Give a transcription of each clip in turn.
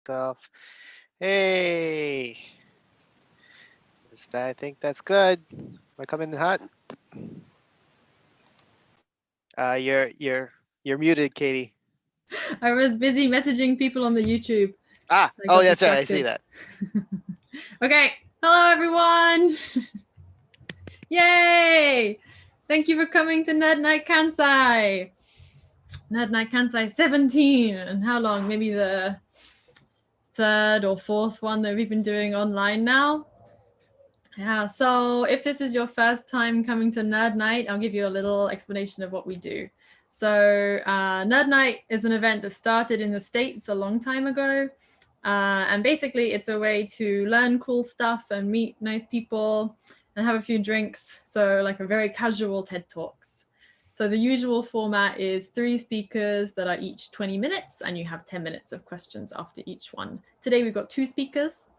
stuff. Hey, I think that's good. Am I coming in hot? You're muted, Katie. I was busy messaging people on the YouTube. Oh, that's right. I see that. Okay. Hello, everyone. Yay! Thank you for coming to Nite Kansai. Nite Kansai 17. And how long? Maybe the third or fourth one that we've been doing online now. Yeah, so if this is your first time coming to Nerd Night, I'll give you a little explanation of what we do. So Nerd Night is an event that started in the States a long time ago. And basically, it's a way to learn cool stuff and meet nice people and have a few drinks. So like a very casual TED Talks. So the usual format is 3 speakers that are each 20 minutes, and you have 10 minutes of questions after each one. Today, we've got 2 speakers.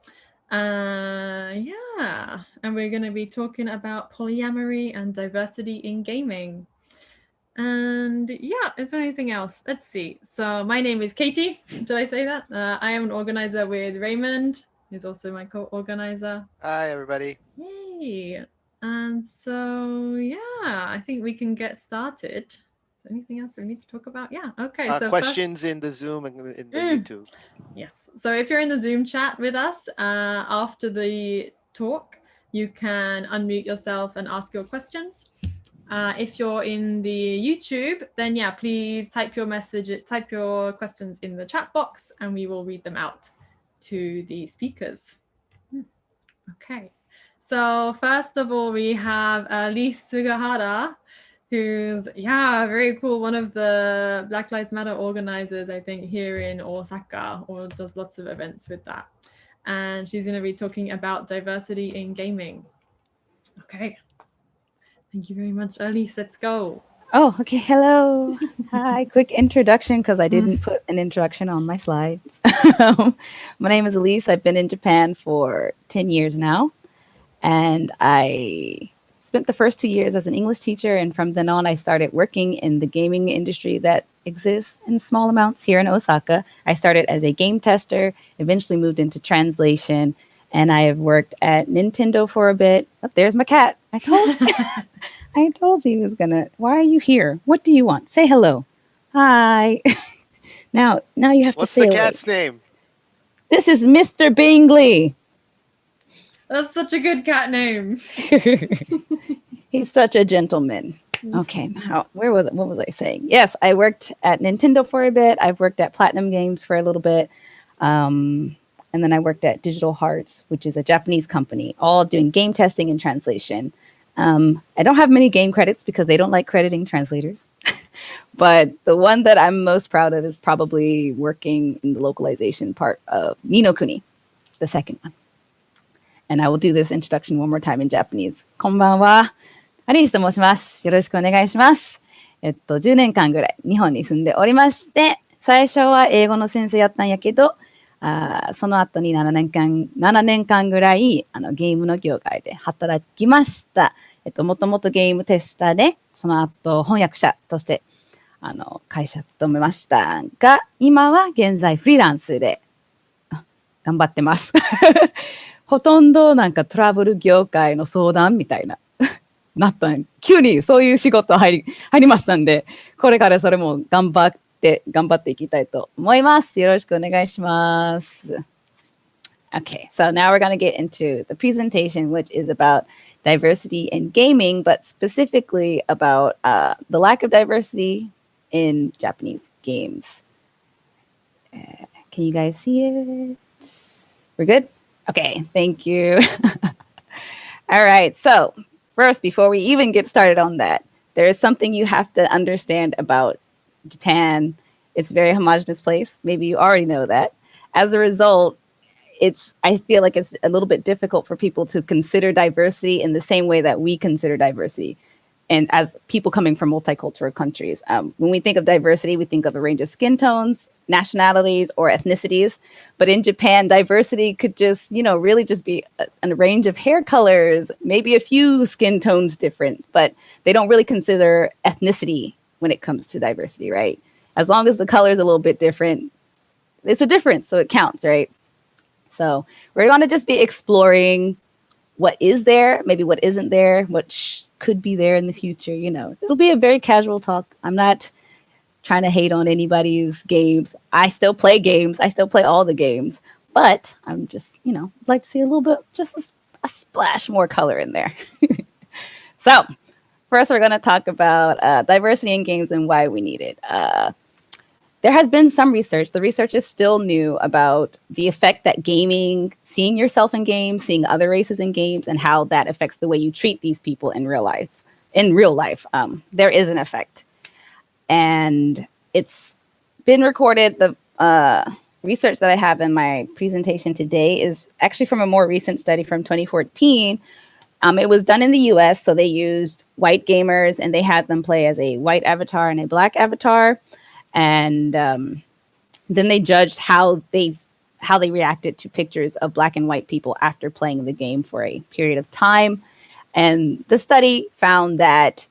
Yeah, and we're going to be talking about polyamory and diversity in gaming. And yeah, is there anything else? Let's see. So my name is Katie. Did I say that? I am an organizer with Raymond. He's also my co-organizer. Hi, everybody. Yay. And so, yeah, I think we can get started. Is there anything else we need to talk about? Yeah, okay. So questions in the Zoom and in the YouTube. Yes. So if you're in the Zoom chat with us after the talk, you can unmute yourself and ask your questions. If you're in the YouTube, then yeah, please type your questions in the chat box, and we will read them out to the speakers. Okay. So first of all, we have Alyse Sugahara, who's, yeah, very cool. One of the Black Lives Matter organizers, I think, here in Osaka, or does lots of events with that. And she's going to be talking about diversity in gaming. Okay. Thank you very much, Alyse. Let's go. Oh, okay. Hello. Hi. Quick introduction, because I didn't put an introduction on my slides. My name is Alyse. I've been in Japan for 10 years now. And I spent the first 2 years as an English teacher. And from then on, I started working in the gaming industry that exists in small amounts here in Osaka. I started as a game tester, eventually moved into translation. And I have worked at Nintendo for a bit. Oh, there's my cat. I told you he was gonna. Why are you here? What do you want? Say hello. Hi. Now you have to say. What's the cat's name? This is Mr. Bingley. That's such a good cat name. He's such a gentleman. Okay, where was it? What was I saying? Yes, I worked at Nintendo for a bit. I've worked at Platinum Games for a little bit. And then I worked at Digital Hearts, which is a Japanese company, all doing game testing and translation. I don't have many game credits because they don't like crediting translators. But the one that I'm most proud of is probably working in the localization part of Ni no Kuni, the second one. And I will do this introduction one more time in Japanese. こんばんは。アリースと申します。よろしくお願いします。10年間ぐらい日本に住んでおりまして、最初は英語の先生やったんやけど、その後に7年間ぐらいゲームの業界で働きました。もともとゲームテスターで、その後翻訳者として会社勤めましたが、今は現在フリーランスで頑張ってます。ほとんどなんかトラブル業界の相談みたいななったん。急にそういう仕事入りましたんで、これからそれも頑張っていきたいと思います。よろしくお願いします。Okay, so now we're going to get into the presentation, which is about diversity in gaming, but specifically about the lack of diversity in Japanese games. Can you guys see it? We're good? Okay, thank you. All right, so first, before we even get started on that, there is something you have to understand about Japan. It's a very homogenous place. Maybe you already know that. As a result, I feel like it's a little bit difficult for people to consider diversity in the same way that we consider diversity. And as people coming from multicultural countries, when we think of diversity, we think of a range of skin tones, nationalities, or ethnicities. But in Japan, diversity could just, really just be a range of hair colors, maybe a few skin tones different, but they don't really consider ethnicity when it comes to diversity, right? As long as the color is a little bit different, it's a difference, so it counts, right? So we're going to just be exploring what is there, maybe what isn't there, what could be there in the future. You know, it'll be a very casual talk. I'm not trying to hate on anybody's games. I still play games. I still play all the games, but I'm just, you know, like to see a little bit, just a splash more color in there. So first, we're going to talk about diversity in games and why we need it. There has been some research. The research is still new about the effect that gaming, seeing yourself in games, seeing other races in games, and how that affects the way you treat these people in real life. In real life, there is an effect. And it's been recorded. The research that I have in my presentation today is actually from a more recent study from 2014. It was done in the US, so they used white gamers and they had them play as a white avatar and a black avatar. And then they judged how they reacted to pictures of black and white people after playing the game for a period of time. And the study found that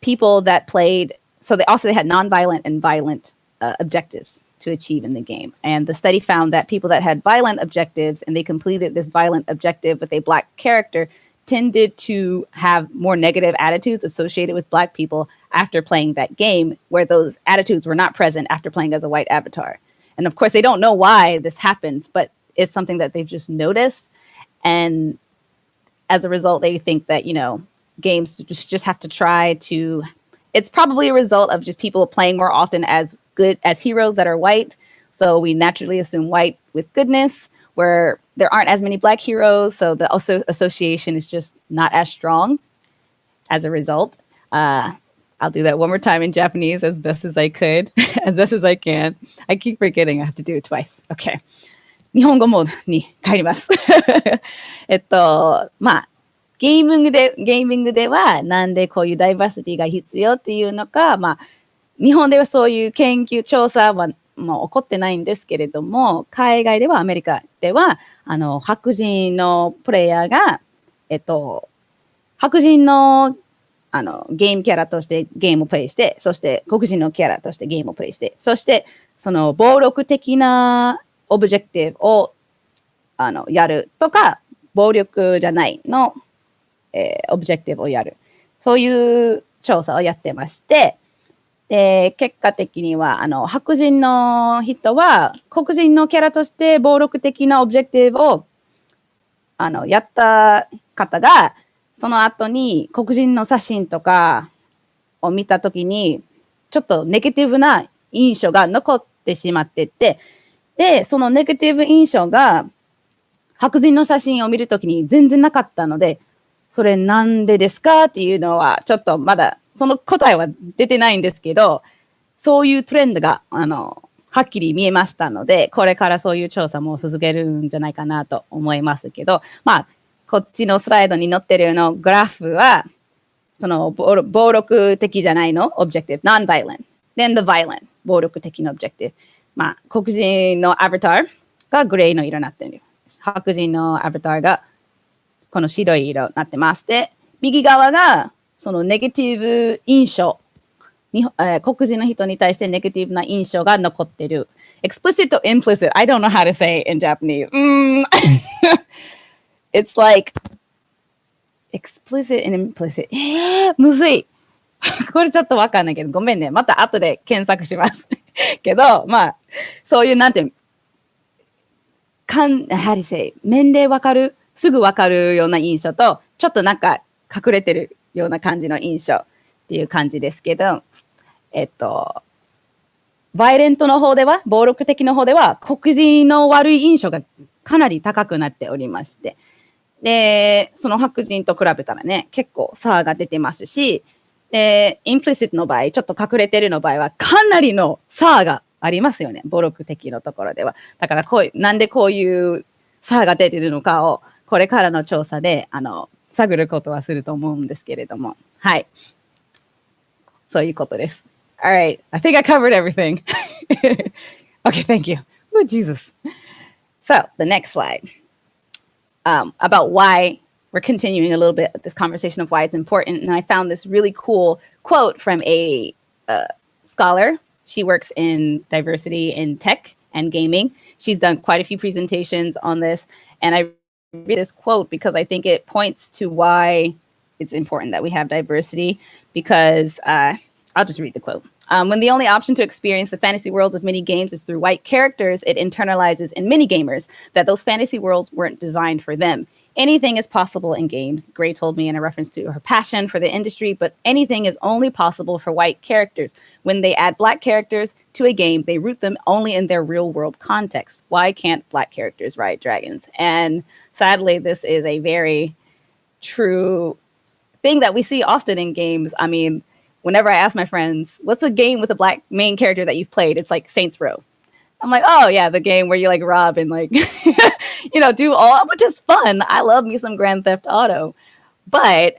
people that played, so they had nonviolent and violent objectives to achieve in the game. And the study found that people that had violent objectives and they completed this violent objective with a black character tended to have more negative attitudes associated with black people after playing that game, where those attitudes were not present after playing as a white avatar. And of course, they don't know why this happens, but it's something that they've just noticed. And as a result, they think that, you know, games just have to try to, it's probably a result of just people playing more often as heroes that are white. So we naturally assume white with goodness, where there aren't as many black heroes. So the association is just not as strong as a result. I'll do that one more time in Japanese as best as I could, as best as I can. I keep forgetting I have to do it twice. Okay. 日本語モードに帰ります。まあ、ゲーミングではなんでこういうダイバーシティが必要っていうのか、まあ、日本ではそういう研究調査はもう起こってないんですけれども、海外ではアメリカでは白人のプレイヤーが白人のゲームキャラとしてゲームをプレイして、そして黒人のキャラとしてゲームをプレイして、そしてその暴力的なオブジェクティブをやるとか、暴力じゃないの、オブジェクティブをやる。そういう調査をやってまして、で結果的には白人の人は黒人のキャラとして暴力的なオブジェクティブをやった方が、その後に黒人の写真とかを見たときにちょっとネガティブな印象が残ってしまってて、でそのネガティブ印象が白人の写真を見るときに全然なかったので、それなんでですかっていうのはちょっとまだその答えは出てないんですけど、そういうトレンドがはっきり見えましたので、これからそういう調査も続けるんじゃないかなと思いますけど、まあこっちのスライドに載ってるのグラフはその暴力的じゃないのオブジェクティブ、non-violent then the violent 暴力的なオブジェクティブ、まあ黒人のアバターがグレーの色になってる、白人のアバターがこの白い色になってます。で右側がそのネガティブ印象、黒人の人に対してネガティブな印象が残ってる。explicit to implicit, I don't know how to say it in Japanese. It's like explicit and implicit. むずい。これちょっとわかんないけど、ごめんね。また後で検索します。けど、まあ、そういうなんていう、how do you say? 面でわかる、すぐわかるような印象と、ちょっとなんか隠れてるような感じの印象っていう感じですけど、バイレントの方では、暴力的の方では、黒人の悪い印象がかなり高くなっておりまして、で、その白人と比べたらね、結構差が出てますし、で、インプリシットの場合、ちょっと隠れてるの場合は、かなりの差がありますよね、暴力的のところでは。だからなんでこういう差が出てるのかを、これからの調査で、探ることはすると思うんですけれども、はい。そういうことです。All right, I think I covered everything. Okay, thank you. Oh, Jesus. So, the next slide. About why we're continuing a little bit of this conversation of why it's important. And I found this really cool quote from a scholar She works in diversity in tech and gaming. She's done quite a few presentations on this. And I read this quote because I think it points to why it's important that we have diversity, because I'll just read the quote. When the only option to experience the fantasy worlds of many games is through white characters, it internalizes in many gamers that those fantasy worlds weren't designed for them. Anything is possible in games, Gray told me in a reference to her passion for the industry, but anything is only possible for white characters. When they add black characters to a game, they root them only in their real world context. Why can't black characters ride dragons? And sadly, this is a very true thing that we see often in games. I mean, whenever I ask my friends, what's a game with a black main character that you've played? It's like Saints Row. I'm like, oh yeah, the game where you like rob and like, do all, which is fun. I love me some Grand Theft Auto. But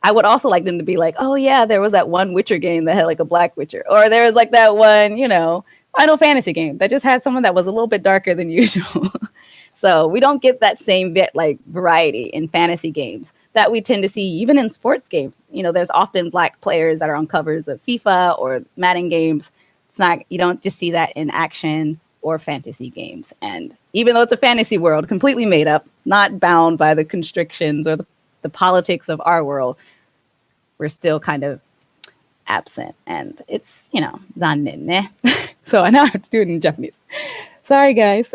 I would also like them to be like, oh yeah, there was that one Witcher game that had like a black Witcher. Or there was like that one, Final Fantasy game that just had someone that was a little bit darker than usual. So we don't get that same bit like variety in fantasy games that we tend to see even in sports games. There's often black players that are on covers of FIFA or Madden games. You don't just see that in action or fantasy games. And even though it's a fantasy world, completely made up, not bound by the constrictions or the politics of our world, we're still kind of absent. And it's, zannen ne. So I now have to do it in Japanese. Sorry, guys.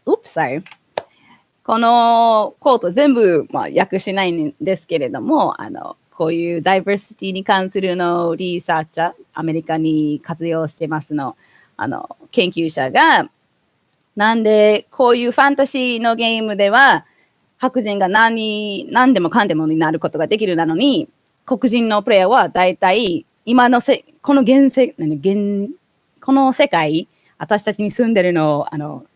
Oops, sorry. このコート全部、訳しないんですけれども、こういうダイバーシティに関するのリサーチャー、アメリカに活用してますの、研究者が、なんでこういうファンタジーのゲームでは、白人が何でもかんでもになることができるなのに、黒人のプレイヤーは大体、この世界、私たちに住んでるの、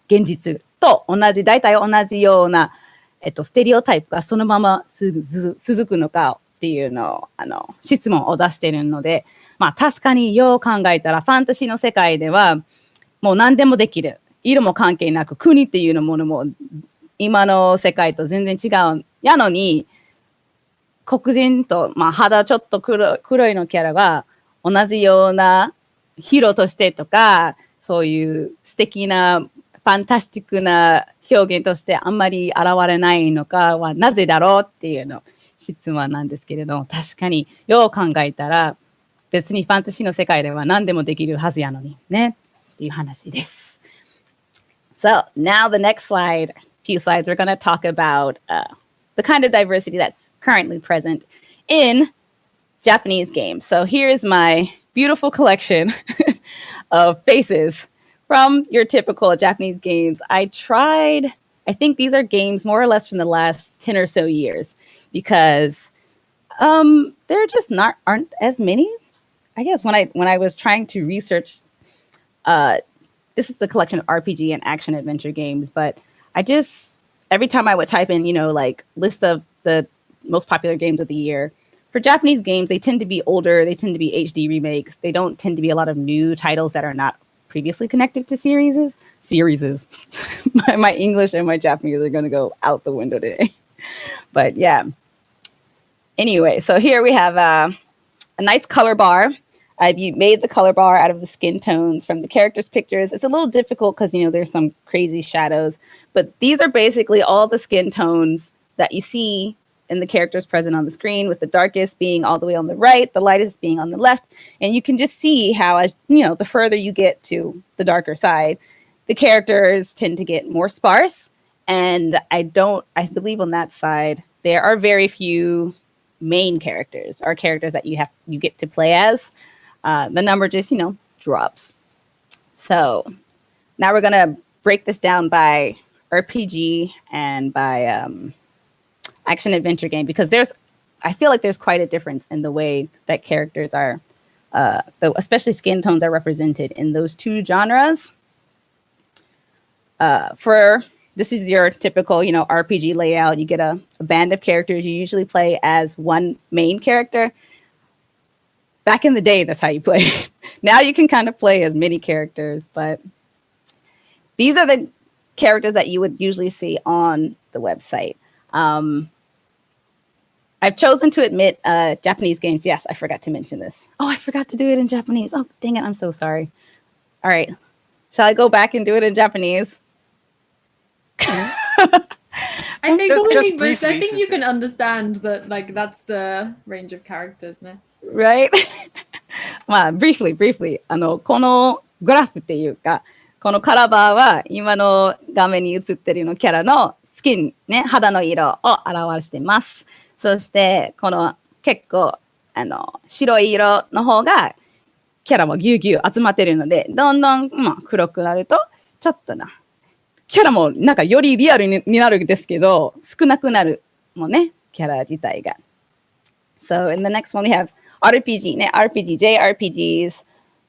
現実と大体同じような、ステレオタイプがそのまま続くのかっていうのを、質問を出しているので、確かによう考えたら、ファンタジーの世界では、もう何でもできる。色も関係なく、国っていうものも、今の世界と全然違う。やのに、黒人と、肌ちょっと黒いのキャラが、同じようなヒーローとしてとか、そういう素敵な、ファンタスティックな表現としてあんまり現れないのかはなぜだろうっていうの質問なんですけれども、確かによう考えたら別にファンタジーの世界では何でもできるはずやのにねっていう話です。So now the next few slides, we're going to talk about the kind of diversity that's currently present in Japanese games. So here's my beautiful collection of faces from your typical Japanese games. I think these are games more or less from the last 10 or so years because there just aren't as many. I guess when I was trying to research, this is the collection of RPG and action adventure games, but every time I would type in, like list of the most popular games of the year, for Japanese games, they tend to be older. They tend to be HD remakes. They don't tend to be a lot of new titles that are not previously connected to series. My English and my Japanese are going to go out the window today. But yeah. Anyway, so here we have a nice color bar. I've made the color bar out of the skin tones from the characters' pictures. It's a little difficult because, there's some crazy shadows. But these are basically all the skin tones that you see in the characters present on the screen, with the darkest being all the way on the right, the lightest being on the left. And you can just see how, as the further you get to the darker side, the characters tend to get more sparse. And I believe on that side, there are very few main characters or characters that you get to play as. The number just, drops. So now we're going to break this down by RPG and by action adventure game, because I feel like there's quite a difference in the way that characters are, especially skin tones are represented in those two genres. This is your typical, RPG layout. You get a band of characters. You usually play as one main character. Back in the day, that's how you play. Now you can kind of play as many characters, but these are the characters that you would usually see on the website. I've chosen to admit Japanese games. Yes, I forgot to mention this. Oh, I forgot to do it in Japanese. Oh, dang it. I'm so sorry. All right. Shall I go back and do it in Japanese? I think, Just but I briefly, think you Susan. can understand that, like, that's the range of characters, no? Right? まあ、briefly. このグラフっていうか、このカラーバーは今の画面に映ってるのキャラのスキン、ね、肌の色を表してます。そして、この結構、白い色の方がキャラもぎゅうぎゅう集まってるので、どんどん、黒くなると、ちょっとな、キャラもなんかよりリアルになるんですけど、少なくなるもんね、キャラ自体が。So in the next one we have RPG, ね、RPG, JRPGs,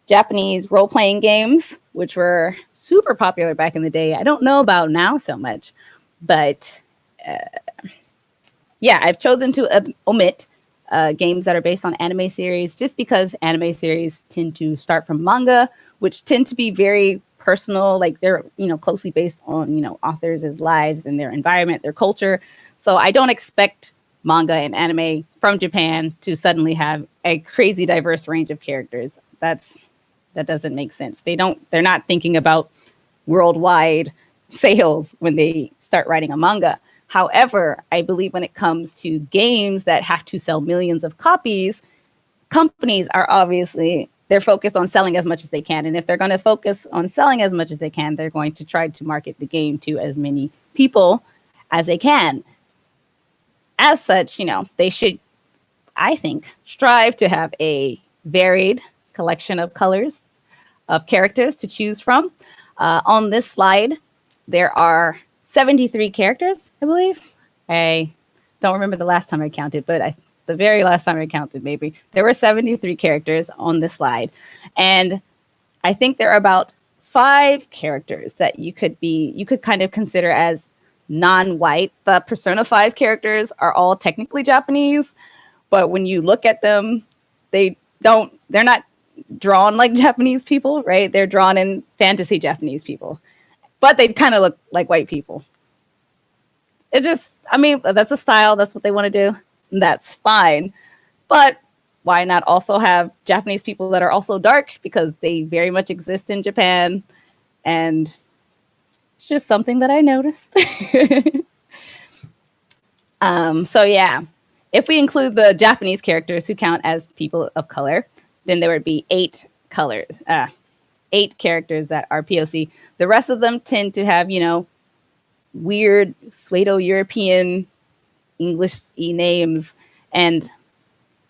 Japanese role-playing games, which were super popular back in the day. I don't know about now so much, but yeah, I've chosen to omit games that are based on anime series just because anime series tend to start from manga, which tend to be very personal, like they're, closely based on, authors' lives and their environment, their culture. So I don't expect manga and anime from Japan to suddenly have a crazy diverse range of characters. That doesn't make sense. They're not thinking about worldwide sales when they start writing a manga. However, I believe when it comes to games that have to sell millions of copies, companies are obviously, they're focused on selling as much as they can. And if they're going to focus on selling as much as they can, they're going to try to market the game to as many people as they can. As such, they should, I think, strive to have a varied collection of colors of characters to choose from. On this slide, there are 73 characters, I believe. I don't remember the last time I counted, but the very last time I counted, maybe, there were 73 characters on this slide. And I think there are about 5 characters that you could kind of consider as non-white. The Persona 5 characters are all technically Japanese, but when you look at them, they're not drawn like Japanese people, right? They're drawn in fantasy Japanese people, but they kind of look like white people. That's a style. That's what they want to do. That's fine. But why not also have Japanese people that are also dark, because they very much exist in Japan, and it's just something that I noticed. So yeah, if we include the Japanese characters who count as people of color, then there would be 8 characters that are POC. The rest of them tend to have, weird Pseudo-European English-y names. And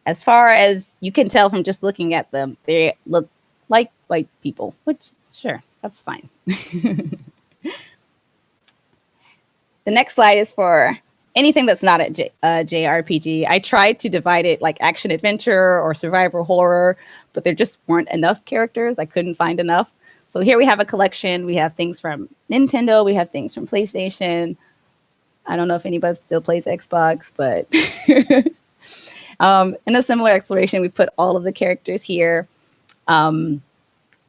as far as you can tell from just looking at them, they look like white people, which, sure, that's fine. The next slide is for anything that's not a JRPG. I tried to divide it like action adventure or survival horror, but there just weren't enough characters. I couldn't find enough. So here we have a collection. We have things from Nintendo. We have things from PlayStation. I don't know if anybody still plays Xbox, but in a similar exploration, we put all of the characters here.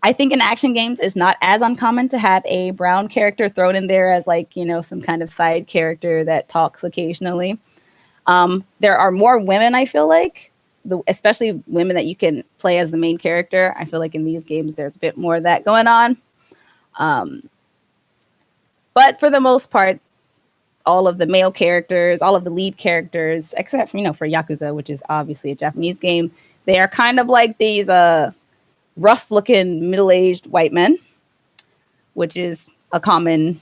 I think in action games, it's not as uncommon to have a brown character thrown in there as some kind of side character that talks occasionally. There are more women, I feel like, especially women that you can play as the main character. I feel like in these games, there's a bit more of that going on. But for the most part, all of the male characters, all of the lead characters, except for Yakuza, which is obviously a Japanese game, they are kind of like these rough-looking, middle-aged white men, which is a common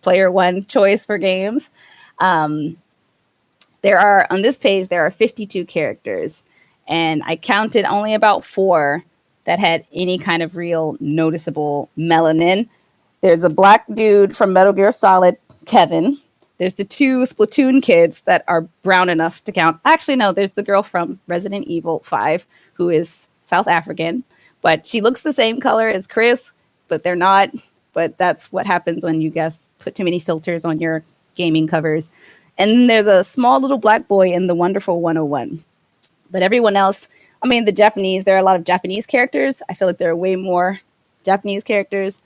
player one choice for games. On this page, there are 52 characters, and I counted only about 4 that had any kind of real noticeable melanin. There's a black dude from Metal Gear Solid, Kevin. There's the 2 Splatoon kids that are brown enough to count. Actually, no, there's the girl from Resident Evil 5, who is South African, but she looks the same color as Chris, but they're not. But that's what happens when you put too many filters on your gaming covers. And then there's a small little black boy in the Wonderful 101. But everyone else, there are a lot of Japanese characters. I feel like there are way more Japanese characters.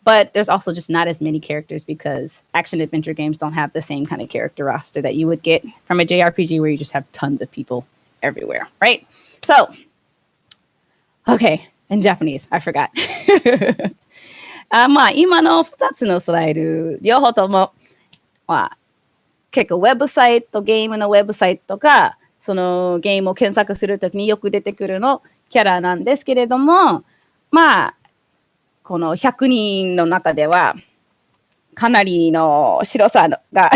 But there's also just not as many characters because action adventure games don't have the same kind of character roster that you would get from a JRPG where you just have tons of people everywhere, right? So, okay, in Japanese, I forgot. まあ、今の2つのスライド、両方とも、まあ、結構ウェブサイト、ゲームのウェブサイトが、そのゲームを検索するときによく出てくるのキャラなんですけれども、まあ、この100人の中では、かなりの白さが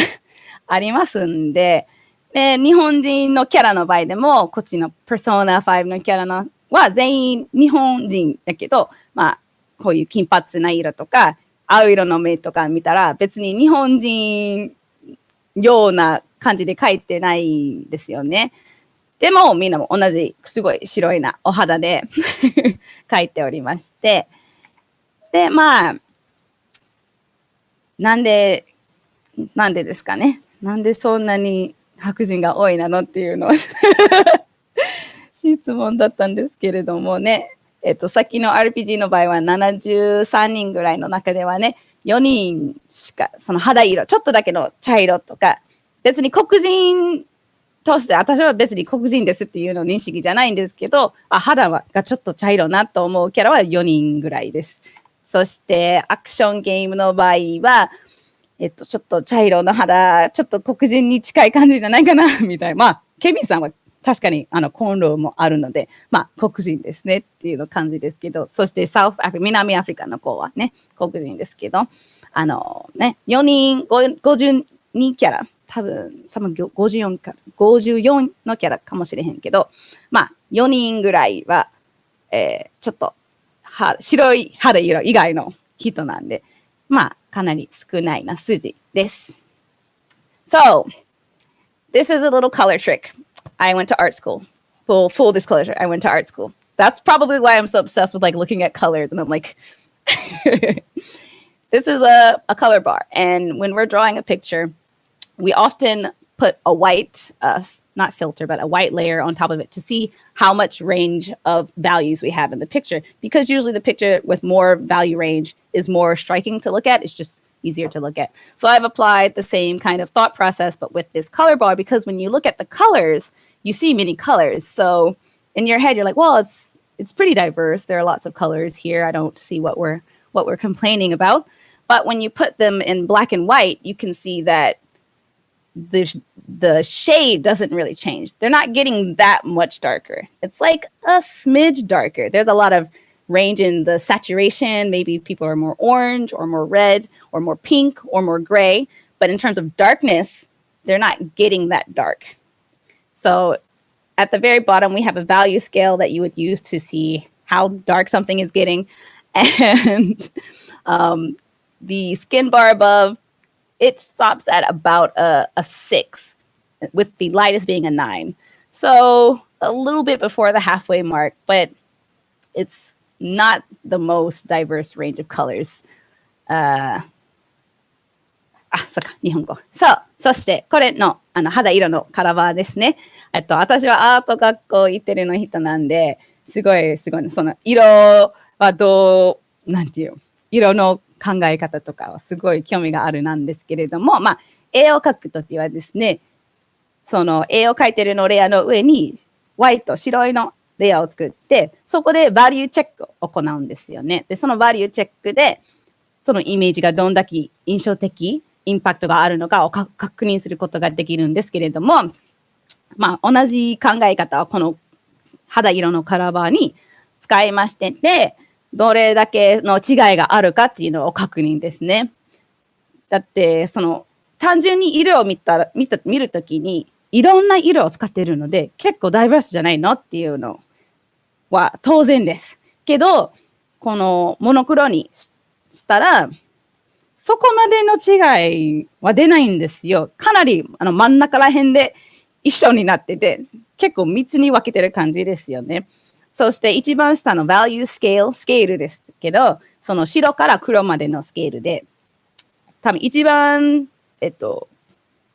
ありますんで、で、日本人のキャラの場合でも、こっちの Persona 5のキャラのは全員日本人だけど、まあ、こういう金髪な色とか、青色の目とか見たら、別に日本人ような感じで描いてないんですよね。でも、みんなも同じ、すごい白いなお肌で描いておりまして、で、まあ、なんでですかね。なんでそんなに白人が多いなのっていうのを質問だったんですけれどもね。さっきの RPG の場合は73人ぐらいの中ではね、4人しか、その肌色、ちょっとだけの茶色とか、別に黒人として、私は別に黒人ですっていうの認識じゃないんですけど、肌がちょっと茶色なと思うキャラは4人ぐらいです。そしてアクションゲームの場合は、ちょっと茶色の肌、ちょっと黒人に近い感じじゃないかな、みたいな。まあ、ケビンさんは確かにコンローもあるので、まあ、黒人ですねっていうの感じですけど、そして南アフリカの子はね、黒人ですけど、ね、4人、52キャラ、多分54のキャラかもしれへんけど、まあ、4人ぐらいは、ちょっと、白い肌色以外の人なんで、まあ、かなり少ないな数字です。So, this is a little color trick. I went to art school. Full disclosure, I went to art school. That's probably why I'm so obsessed with like looking at colors. And I'm like, this is a color bar. And when we're drawing a picture, we often put a white, not filter, but a white layer on top of it to see how much range of values we have in the picture. Because usually the picture with more value range is more striking to look at. It's just easier to look at. So I've applied the same kind of thought process, but with this color bar, because when you look at the colors, you see many colors. So in your head, you're like, well, it's pretty diverse. There are lots of colors here. I don't see what we're complaining about. But when you put them in black and white, you can see that the shade doesn't really change. They're not getting that much darker. It's like a smidge darker. There's a lot of range in the saturation. Maybe people are more orange or more red or more pink or more gray. But in terms of darkness, they're not getting that dark. So at the very bottom, we have a value scale that you would use to see how dark something is getting. And the skin bar above, it stops at about a 6, with the lightest being a 9. So a little bit before the halfway mark, but it's not the most diverse range of colors. そうか、日本語。そう、そしてこれの肌色のカラーバーですね。私はアート学校行ってるの人なんで、すごい、その色はなんていう、色の考え方とかはすごい興味があるなんですけれども、まあ、絵を描くときはですね、その絵を描いてるのレイヤーの上に、ホワイト、白いのレイヤーを作って、そこでバリューチェックを行うんですよね。で、そのバリューチェックで、そのイメージがどんだけ印象的、インパクトがあるのかを確認することができるんですけれども、まあ、同じ考え方はこの肌色のカラーバーに使いましてで、どれだけの違いがあるかっていうのを確認ですね。だって、単純に色を見るときに、いろんな色を使っているので、結構ダイバースじゃないのっていうのは当然です。けど、このモノクロにしたら、そこまでの違いは出ないんですよ。かなり真ん中ら辺で一緒になってて、結構密に分けてる感じですよね。そして一番下の value scale、スケールですけど、その白から黒までのスケールで、多分一番、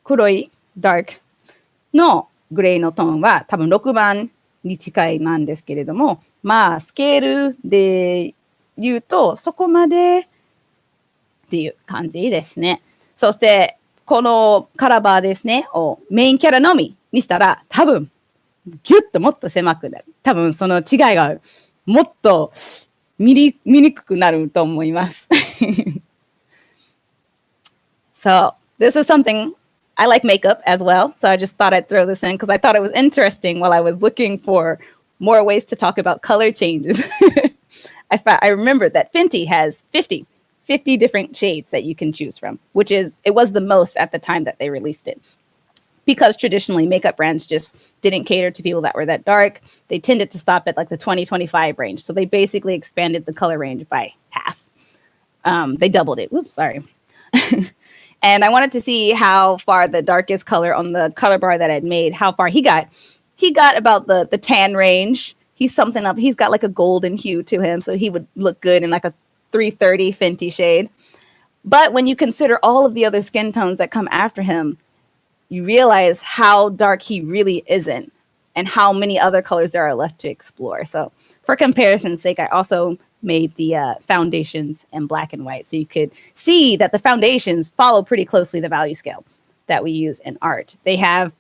黒い dark のグレーのトーンは多分6番に近いなんですけれども、まあスケールで言うとそこまでっていう感じですね。そして、このカラーバーですね、をメインキャラのみにしたら、多分、ギュッともっと狭くなる。多分、その違いがもっと見にくくなると思います。So, this is something I like makeup as well. So I just thought I'd throw this in because I thought it was interesting while I was looking for more ways to talk about color changes. I remembered that Fenty has 50 different shades that you can choose from, it was the most at the time that they released it. Because traditionally makeup brands just didn't cater to people that were that dark. They tended to stop at like the 20-25 range. So they basically expanded the color range by half. They doubled it. Whoops, sorry. And I wanted to see how far the darkest color on the color bar that I'd made, how far he got. He got about the tan range. He's something up. He's got like a golden hue to him. So he would look good in like a 330 Fenty shade. But when you consider all of the other skin tones that come after him, you realize how dark he really isn't and how many other colors there are left to explore. So for comparison's sake, I also made the foundations in black and white. So you could see that the foundations follow pretty closely the value scale that we use in art. They have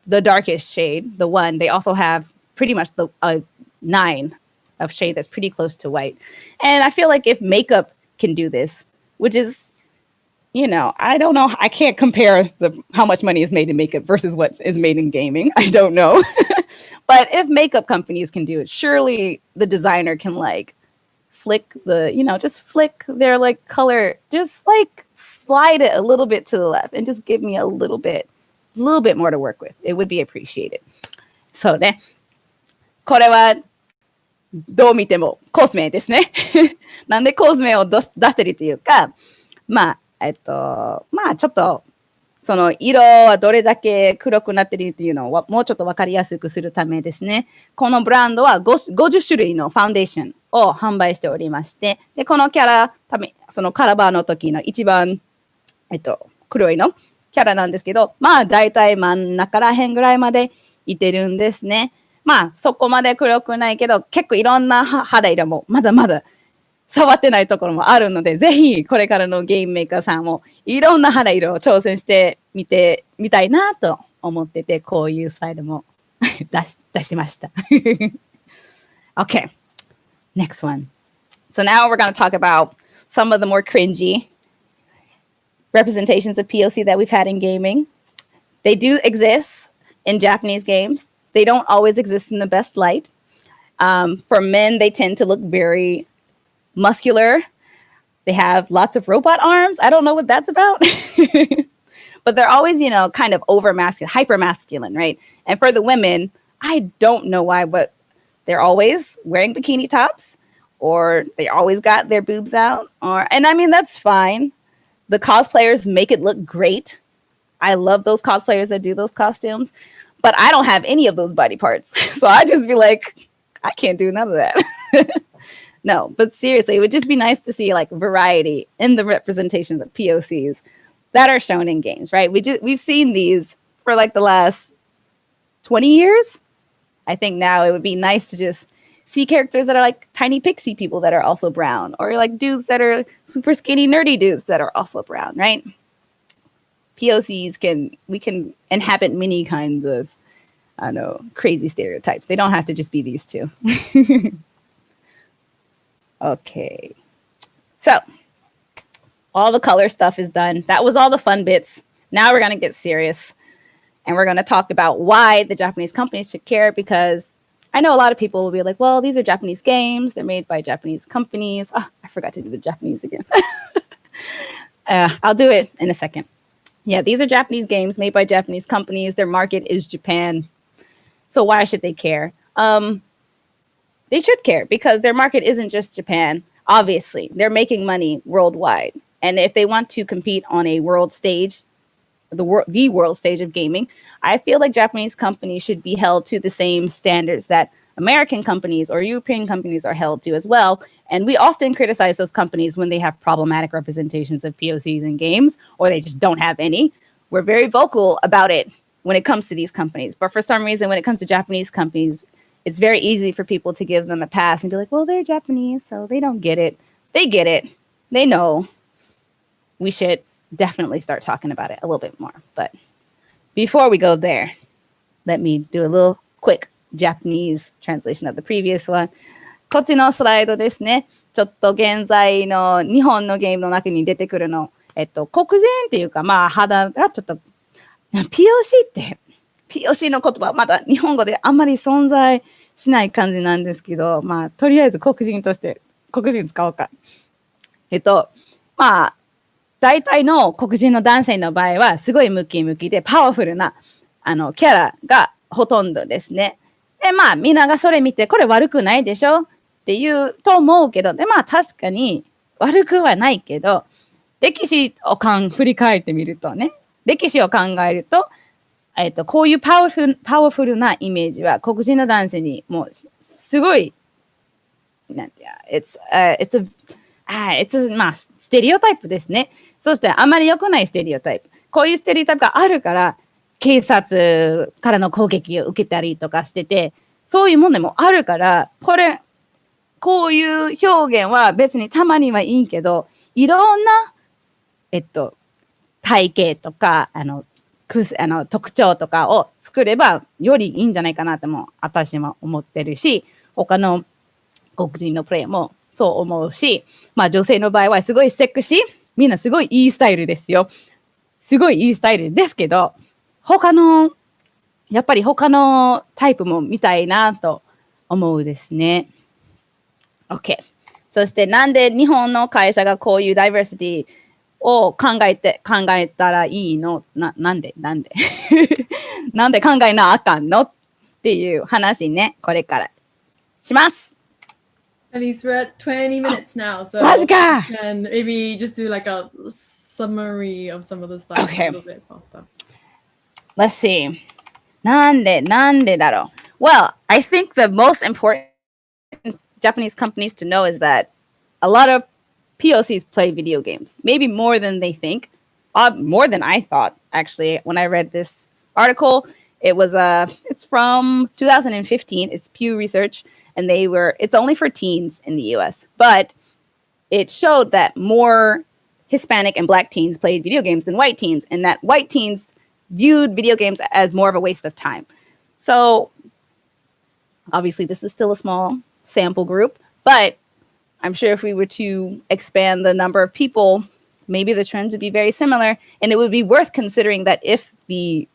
the darkest shade, the 1. They also have pretty much the 9 of shade that's pretty close to white. And I feel like if makeup can do this, which is, I don't know. I can't compare how much money is made in makeup versus what is made in gaming. I don't know. But if makeup companies can do it, surely the designer can flick just flick their color, just slide it a little bit to the left and just give me a little bit more to work with. It would be appreciated. So ね、これはどう見てもコスメですね。なんでコスメを出してるというか、ちょっとその色はどれだけ黒くなっているというのをもうちょっとわかりやすくするためですね。このブランドは50種類のファンデーションを販売しておりまして、でこのキャラ、そのカラーバーの時の一番、黒いのキャラなんですけど、だいたい真ん中らへんぐらいまでいてるんですね。そこまで黒くないけど、結構いろんな肌色もまだまだ触ってないところもあるので、ぜひこれからのゲームメーカーさんもいろんな肌色を挑戦してみてみたいなと思ってて、こういうスタイルも出しました。Okay, next one. So now we're going to talk about some of the more cringy representations of POC that we've had in gaming. They do exist in Japanese games. They don't always exist in the best light. For men, they tend to look very muscular. They have lots of robot arms. I don't know what that's about. But they're always, kind of hyper masculine, right? And for the women, I don't know why, but they're always wearing bikini tops or they always got their boobs out. And I mean, that's fine. The cosplayers make it look great. I love those cosplayers that do those costumes. But I don't have any of those body parts. So I just be like, I can't do none of that. No, but seriously, it would just be nice to see variety in the representations of POCs that are shown in games, right? We've seen these for the last 20 years. I think now it would be nice to just see characters that are tiny pixie people that are also brown, or dudes that are super skinny nerdy dudes that are also brown, right? POCs can inhabit many kinds of, crazy stereotypes. They don't have to just be these two. Okay. So all the color stuff is done. That was all the fun bits. Now we're going to get serious and we're going to talk about why the Japanese companies should care, because I know a lot of people will be like, well, these are Japanese games. They're made by Japanese companies. Oh, I forgot to do the Japanese again. I'll do it in a second. Yeah, these are Japanese games made by Japanese companies. Their market is Japan. So why should they care? They should care because their market isn't just Japan. Obviously, they're making money worldwide. And if they want to compete on a world stage, the world stage of gaming, I feel like Japanese companies should be held to the same standards that American companies or European companies are held to as well. And we often criticize those companies when they have problematic representations of POCs in games, or they just don't have any. We're very vocal about it when it comes to these companies. But for some reason, when it comes to Japanese companies, it's very easy for people to give them a pass and be like, well, they're Japanese, so they don't get it. They get it. They know. we should definitely start talking about it a little bit more. But before we go there, let me do a little quick Japanese translation of the previous one. こっちのスライドですね。ちょっと現在の日本のゲームの中に出てくるの、黒人っていうか、まあ肌がちょっと、POC の言葉はまだ日本語であんまり存在しない感じなんですけど、まあとりあえず黒人として黒人使おうか。まあ大体の黒人の男性の場合はすごいムキムキでパワフルなキャラがほとんどですね。でまあみんながそれ見てこれ悪くないでしょって言うと思うけど、でまあ確かに悪くはないけど、歴史を振り返ってみるとね、歴史を考えると、こういうパワフルなイメージは黒人の男性にもうすごいなんてまあステレオタイプですね。そしてあまり良くないステレオタイプ。こういうステレオタイプがあるから警察からの攻撃を受けたりとかしてて、そういう問題もあるから、こういう表現は別にたまにはいいけど、いろんな体型とか特徴とかを作ればよりいいんじゃないかなとも私も思ってるし、他の黒人のプレイヤーもそう思うし、まあ女性の場合はすごいセクシー、みんなすごいいいスタイルですよ。すごいいいスタイルですけど、やっぱり他のタイプも見たいなと思うですね。OK。そしてなんで日本の会社がこういうダイバーシティを考えたらいいのなんでなんで考えなあかんのっていう話ね、これからします。Alyse, we're at 20 minutes now, so and maybe just do like a summary of some of the stuff a little bit faster. Let's see. なんでだろう。Well, I think the most important Japanese companies to know is that a lot of POCs play video games, maybe more than they think, more than I thought, actually, when I read this article. It's from 2015. It's Pew Research, and it's only for teens in the US, but it showed that more Hispanic and Black teens played video games than white teens, and that white teens viewed video games as more of a waste of time. So obviously this is still a small sample group, but I'm sure if we were to expand the number of people, maybe the trends would be very similar, and it would be worth considering that if the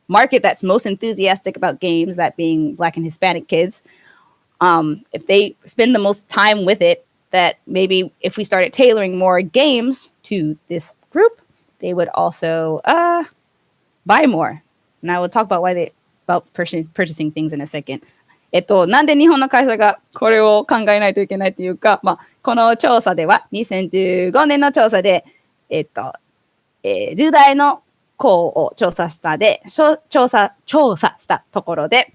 market that's most enthusiastic about games, that being Black and Hispanic kids, if they spend the most time with it, that maybe if we started tailoring more games to this group, they would also buy more. And I will talk about purchasing things in a second. なんで日本の会社がこれを考えないといけないというか、まあ、この調査では2015年の調査で、10代の子を調査したところで、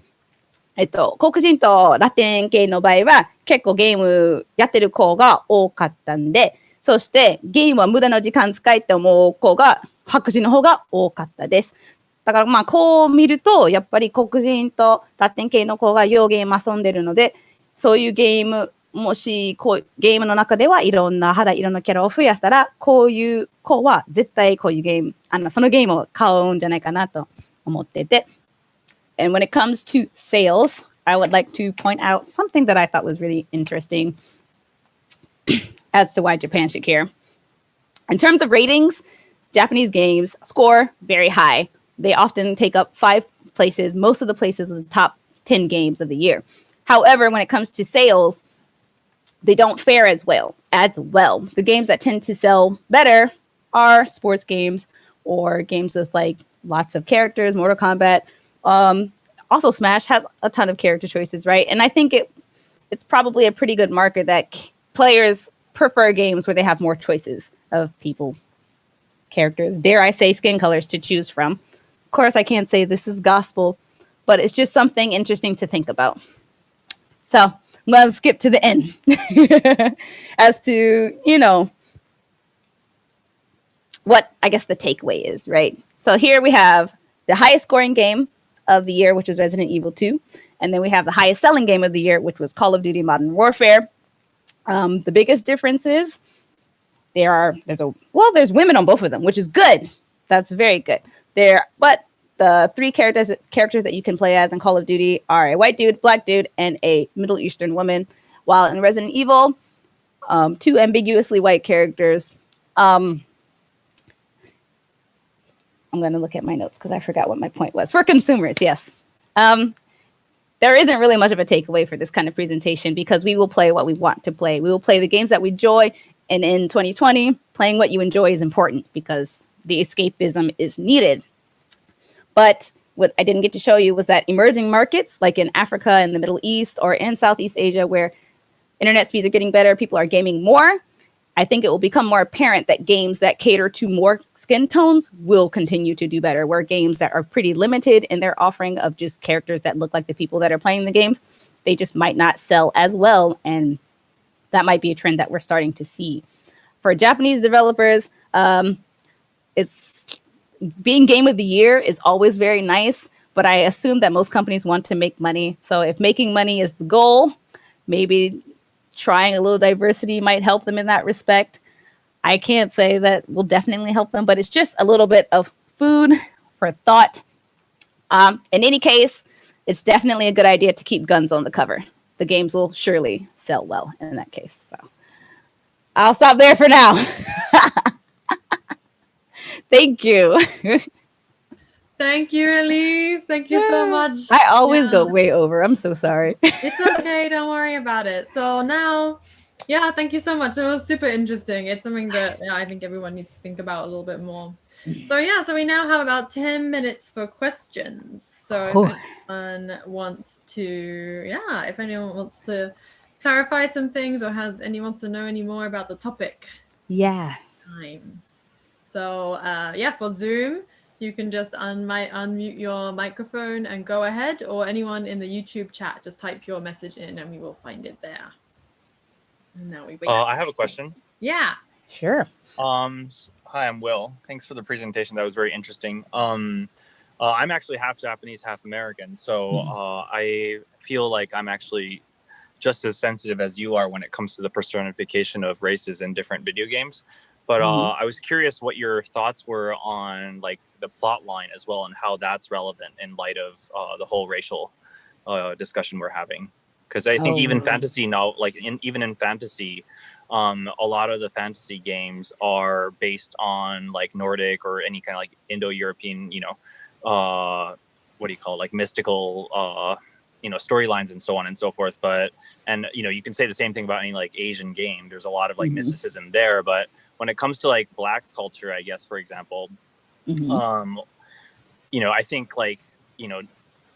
黒人とラテン系の場合は結構ゲームやってる子が多かったんで、そしてゲームは無駄な時間使いって思う子が白人の方が多かったです。だからまあこう見るとやっぱり黒人とラテン系の子がようゲーム遊んでるので、そういうゲームもしゲームの中ではいろんなキャラを増やしたら、こういう子は絶対こういうゲームそのゲームを買うんじゃないかなと思ってて。And when it comes to sales, I would like to point out something that I thought was really interesting as to why Japan should care. In terms of ratings, Japanese games score very high. They often take up 5 places, most of the places in the top 10 games of the year. However, when it comes to sales, they don't fare as well. The games that tend to sell better are sports games or games with like lots of characters, Mortal Kombat. Also, Smash has a ton of character choices, right? And I think it's probably a pretty good marker that players prefer games where they have more choices of characters, dare I say skin colors to choose from. Of course, I can't say this is gospel, but it's just something interesting to think about. So I'm going to skip to the end as to, what I guess the takeaway is, right? So here we have the highest scoring game of the year, which was Resident Evil 2. And then we have the highest selling game of the year, which was Call of Duty Modern Warfare. The biggest difference is there's women on both of them, which is good. That's very good. But the three characters that you can play as in Call of Duty are a white dude, black dude, and a Middle Eastern woman. While in Resident Evil, two ambiguously white characters. I'm going to look at my notes because I forgot what my point was. For consumers, yes. There isn't really much of a takeaway for this kind of presentation because we will play what we want to play. We will play the games that we enjoy. And in 2020, playing what you enjoy is important because the escapism is needed. But what I didn't get to show you was that emerging markets like in Africa and the Middle East or in Southeast Asia where internet speeds are getting better, people are gaming more. I think it will become more apparent that games that cater to more skin tones will continue to do better, where games that are pretty limited in their offering of just characters that look like the people that are playing the games, they just might not sell as well. And that might be a trend that we're starting to see. For Japanese developers, it's being game of the year is always very nice, but I assume that most companies want to make money. So if making money is the goal, maybe trying a little diversity might help them in that respect. I can't say that will definitely help them, but it's just a little bit of food for thought. In any case, it's definitely a good idea to keep guns on the cover. The games will surely sell well in that case. So I'll stop there for now. Thank you. Thank you, Alyse. Thank you so much. I always go way over. I'm so sorry. It's okay. Don't worry about it. So now, thank you so much. It was super interesting. It's something that I think everyone needs to think about a little bit more. So we now have about 10 minutes for questions. So if anyone wants to clarify some things or wants to know any more about the topic. Yeah. Time. So for Zoom, you can just unmute your microphone and go ahead, or anyone in the YouTube chat, just type your message in and we will find it there. And now we wait. I have a question. Yeah. Sure. Hi, I'm Will. Thanks for the presentation. That was very interesting. I'm actually half Japanese, half American. So I feel like I'm actually just as sensitive as you are when it comes to the personification of races in different video games. But I was curious what your thoughts were on like the plot line as well and how that's relevant in light of the whole racial discussion we're having. Because I think even fantasy now, even in fantasy, a lot of the fantasy games are based on like Nordic or any kind of like Indo-European, like mystical, storylines and so on and so forth. And you can say the same thing about any like Asian game. There's a lot of like mysticism there, but when it comes to like Black culture, I guess, for example, I think like,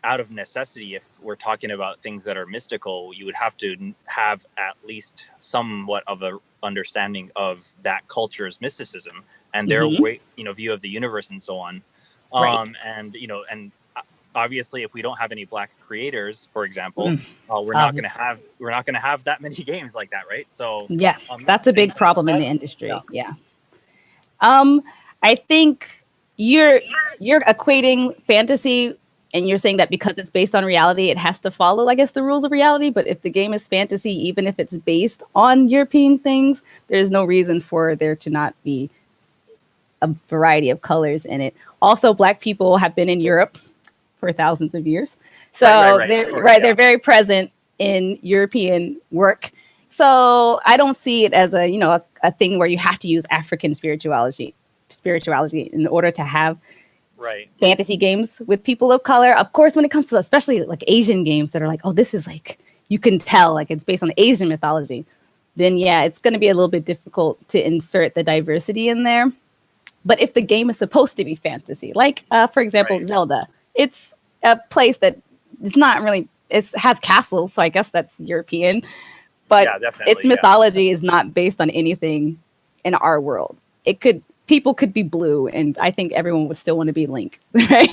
out of necessity, if we're talking about things that are mystical, you would have to have at least somewhat of a understanding of that culture's mysticism and their way, view of the universe and so on. And obviously, if we don't have any Black creators, for example, we're not going to have that many games like that, right? So that's a big problem in the industry. I think you're equating fantasy, and you're saying that because it's based on reality, it has to follow, I guess, the rules of reality. But if the game is fantasy, even if it's based on European things, there's no reason for there to not be a variety of colors in it. Also, Black people have been in Europe for thousands of years. So they're very present in European work. So I don't see it as a thing where you have to use African spirituality in order to have fantasy games with people of color. Of course, when it comes to especially like Asian games that are like, oh, this is like, you can tell like it's based on Asian mythology, then it's going to be a little bit difficult to insert the diversity in there. But if the game is supposed to be fantasy, like for example, Zelda, it's a place that is not really, it has castles, so I guess that's European, but its mythology is not based on anything in our world. People could be blue, and I think everyone would still want to be Link, right?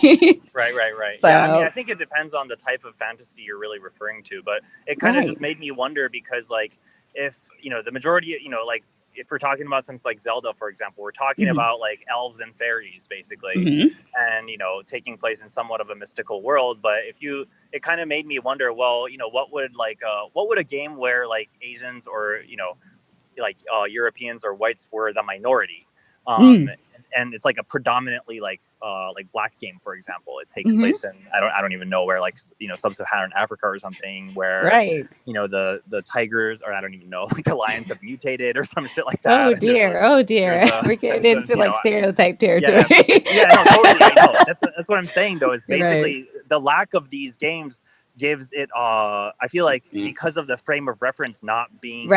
Right. So, I think it depends on the type of fantasy you're really referring to, but it kind of just made me wonder because, like, if the majority, like, if we're talking about something like Zelda, for example, we're talking about like elves and fairies, basically, and taking place in somewhat of a mystical world. But it kind of made me wonder, well, what would a game where like Asians or Europeans or whites were the minority. And it's like a predominantly like black game, for example. It takes place in I don't even know where, like, you know, sub-Saharan Africa or something, where you know the tigers, or I don't even know, like the lions have mutated or some shit like that. Oh dear, we're getting into like stereotype territory. No, totally. I know. That's what I'm saying though. It's basically the lack of these games gives it. I feel like because of the frame of reference not being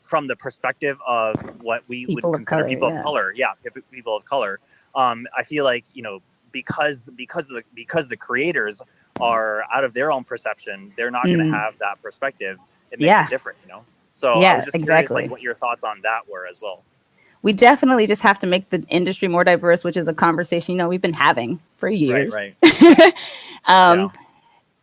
from the perspective of what we would consider people of color. Yeah, people of color. I feel like, you know, because the creators are out of their own perception, they're not going to have that perspective. It makes it different, you know. So I was just curious, like, what your thoughts on that were as well. We definitely just have to make the industry more diverse, which is a conversation, you know, we've been having for years. Right.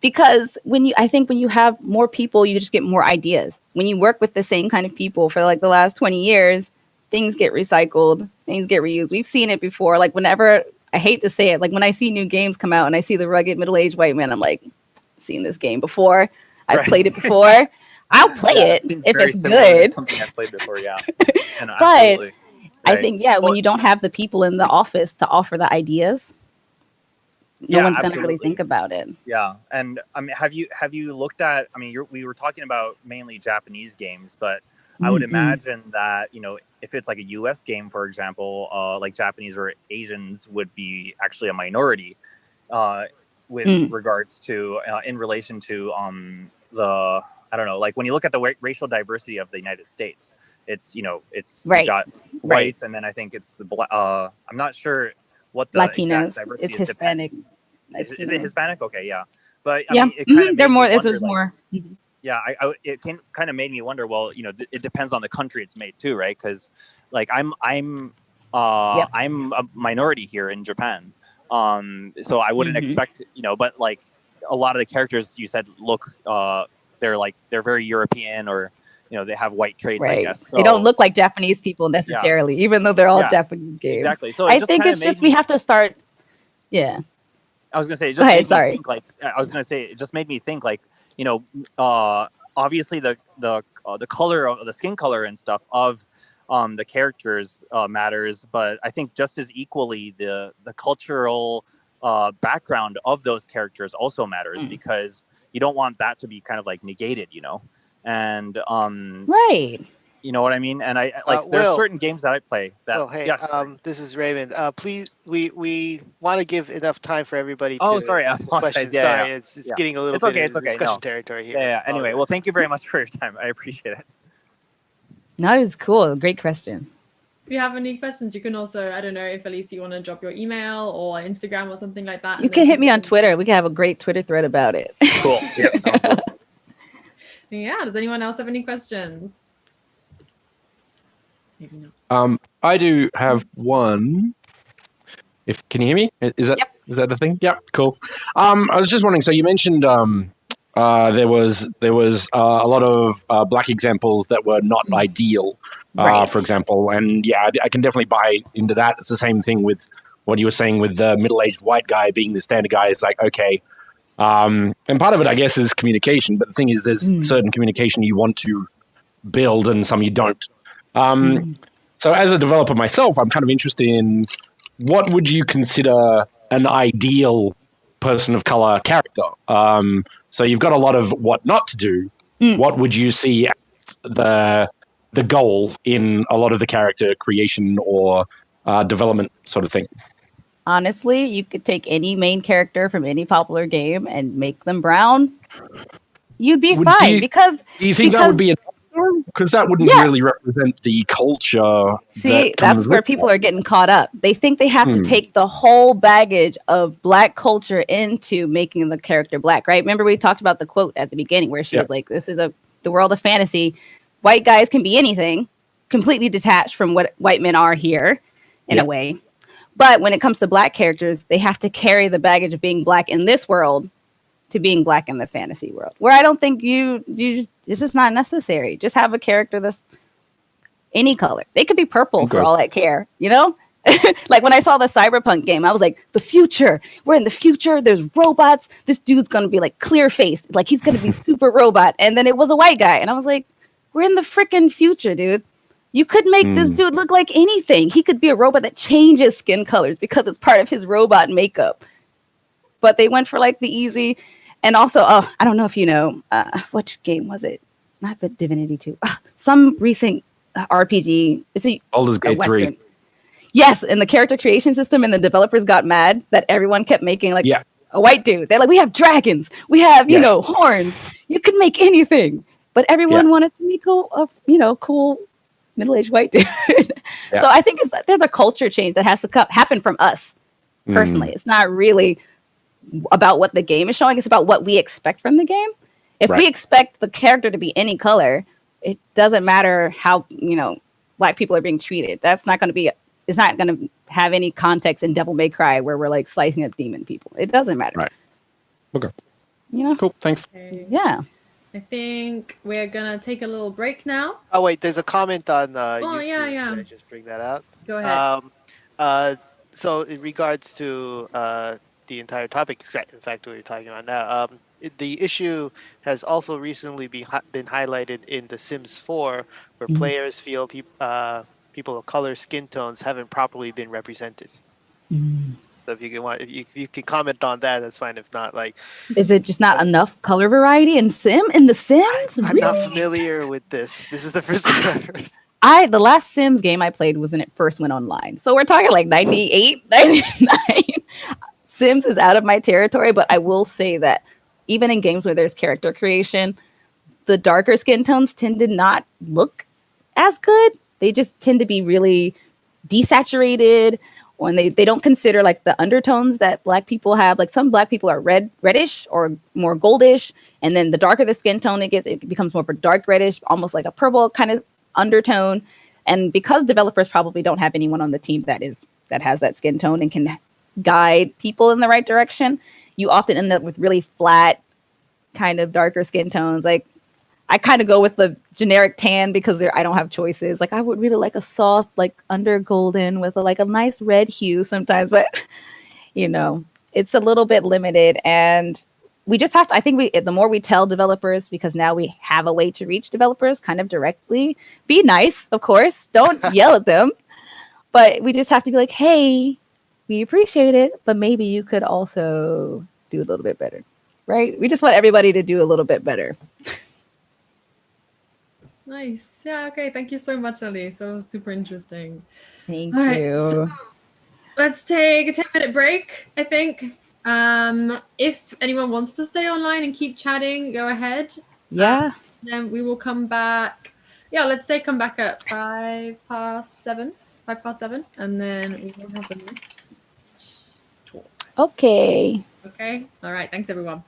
Because I think when you have more people, you just get more ideas. When you work with the same kind of people for like the last 20 years, things get recycled, things get reused. We've seen it before. Like whenever, I hate to say it, like when I see new games come out and I see the rugged middle-aged white man, I'm like, I've seen this game before. I've played it before. I'll play it if it's good. Something I've played before, But I think, when you don't have the people in the office to offer the ideas, no one's going to really think about it. Yeah. And I mean, have you looked at, I mean, we were talking about mainly Japanese games, but I would imagine that, you know, if it's like a US game, for example, like Japanese or Asians would be actually a minority with regards to, in relation to I don't know, like when you look at the racial diversity of the United States, it's, you know, it's you got whites, and then I think it's the I'm not sure what the Latinos. It's Hispanic. Is it Hispanic? Okay, yeah. But I mean, it kind of they're more. Wonder, there's more. Yeah, it kind of made me wonder. Well, you know, it depends on the country it's made too, right? Because like I'm a minority here in Japan, so I wouldn't expect, you know, but like a lot of the characters you said look, they're very European, or you know, they have white traits. I guess so, they don't look like Japanese people necessarily, even though they're all Japanese games. Exactly. So I think it's just we have to start. Yeah. I was gonna say, it just made me think, like, I was gonna say, it just made me think, like, you know, obviously the color of the skin color and stuff of the characters matters, but I think just as equally the cultural background of those characters also matters, because you don't want that to be kind of like negated, you know, and you know what I mean? And I like there's certain games that I play that. Well, hey, this is Raymond. Please, we want to give enough time for everybody. Oh, to sorry, questions. Sorry, it's getting a little bit into discussion territory here. Yeah. Anyway, well, thank you very much for your time. I appreciate it. No, it's cool. Great question. If you have any questions, you can also, I don't know if Alyse, you want to drop your email or Instagram or something like that. You can hit me on Twitter. We can have a great Twitter thread about it. Cool. Yeah, sounds cool. Yeah. Does anyone else have any questions? Maybe not. I do have one. Can you hear me? Is that the thing? Yeah, cool. I was just wondering. So you mentioned there was a lot of black examples that were not ideal, for example, and I can definitely buy into that. It's the same thing with what you were saying with the middle-aged white guy being the standard guy. It's like, okay, and part of it, I guess, is communication. But the thing is, there's certain communication you want to build and some you don't. So as a developer myself, I'm kind of interested in what would you consider an ideal person of color character? So you've got a lot of what not to do. What would you see as the goal in a lot of the character creation or development sort of thing? Honestly, you could take any main character from any popular game and make them brown. You'd be fine because. Do you think that would be because that wouldn't really represent the culture. See, that's where people are getting caught up. They think they have to take the whole baggage of black culture into making the character black, right? Remember we talked about the quote at the beginning where she was like, this is the world of fantasy. White guys can be anything, completely detached from what white men are here in a way. But when it comes to black characters, they have to carry the baggage of being black in this world to being black in the fantasy world, where I don't think this is not necessary. Just have a character that's any color. They could be purple for all I care, you know? Like when I saw the Cyberpunk game, I was like, the future. We're in the future. There's robots. This dude's going to be like clear faced. Like he's going to be super robot. And then it was a white guy. And I was like, We're in the freaking future, dude. You could make this dude look like anything. He could be a robot that changes skin colors because it's part of his robot makeup. But they went for like the easy. And also, I don't know if you know, which game was it? Not Divinity 2. Some recent RPG. It's a Baldur's Gate 3. Yes, and the character creation system and the developers got mad that everyone kept making like a white dude. They're like, we have dragons. We have, you know, horns. You could make anything. But everyone wanted to make a cool middle-aged white dude. So I think there's a culture change that has to happen from us personally. It's not really about what the game is showing. It's about what we expect from the game. If we expect the character to be any color, it doesn't matter how, you know, Black people are being treated. That's not going to be, it's not going to have any context in Devil May Cry where we're like slicing up demon people. It doesn't matter. Right. Okay. You know? Cool. Thanks. Okay. Yeah. I think we're gonna take a little break now. Oh wait, there's a comment on YouTube. yeah. Can I just bring that out? Go ahead. So in regards to the entire topic, in fact, what we're talking about now, the issue has also recently been highlighted in The Sims 4, where players feel people of color skin tones haven't properly been represented. So if you can comment on that, that's fine. If not, like, is it just not enough color variety in The Sims? I'm really? not familiar with this. This is the first time I've heard. The last Sims game I played was when it first went online. So we're talking like 98, 99. Sims is out of my territory, but I will say that even in games where there's character creation, the darker skin tones tend to not look as good. They just tend to be really desaturated, when they don't consider like the undertones that Black people have. Like some Black people are reddish or more goldish, and then the darker the skin tone it gets, it becomes more of a dark reddish, almost like a purple kind of undertone. And because developers probably don't have anyone on the team that has that skin tone and can guide people in the right direction, you often end up with really flat, kind of darker skin tones. Like I kind of go with the generic tan because I don't have choices. Like I would really like a soft, like under golden with a nice red hue sometimes, but you know, it's a little bit limited, and we just have to, I think the more we tell developers, because now we have a way to reach developers kind of directly, be nice, of course, don't yell at them, but we just have to be like, hey, we appreciate it, but maybe you could also do a little bit better, right? We just want everybody to do a little bit better. Nice. Yeah, okay. Thank you so much, Alyse. That was super interesting. Thank All right, you. so let's take a 10-minute break, I think. If anyone wants to stay online and keep chatting, go ahead. Yeah. Then we will come back. Yeah, let's say come back at 7:05, and then we will have the next talk. Okay. Okay. All right. Thanks, everyone.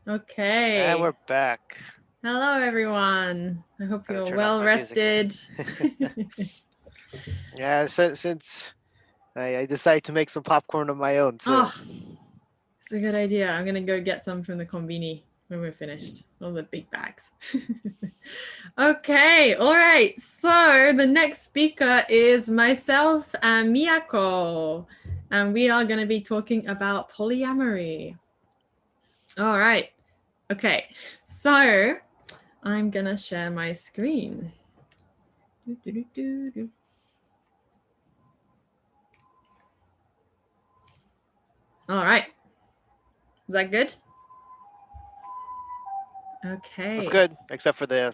Okay. And we're back. Hello, everyone. I hope Gotta you're turn well off my music. rested. Yeah, since I decided to make some popcorn of my own, so Oh, it's a good idea. I'm gonna go get some from the konbini when we're finished. All the big bags. Okay, all right. So the next speaker is myself and Miyako, and we are gonna be talking about polyamory. All right. Okay, so I'm gonna share my screen. All right. Is that good? Okay. it's good, except for the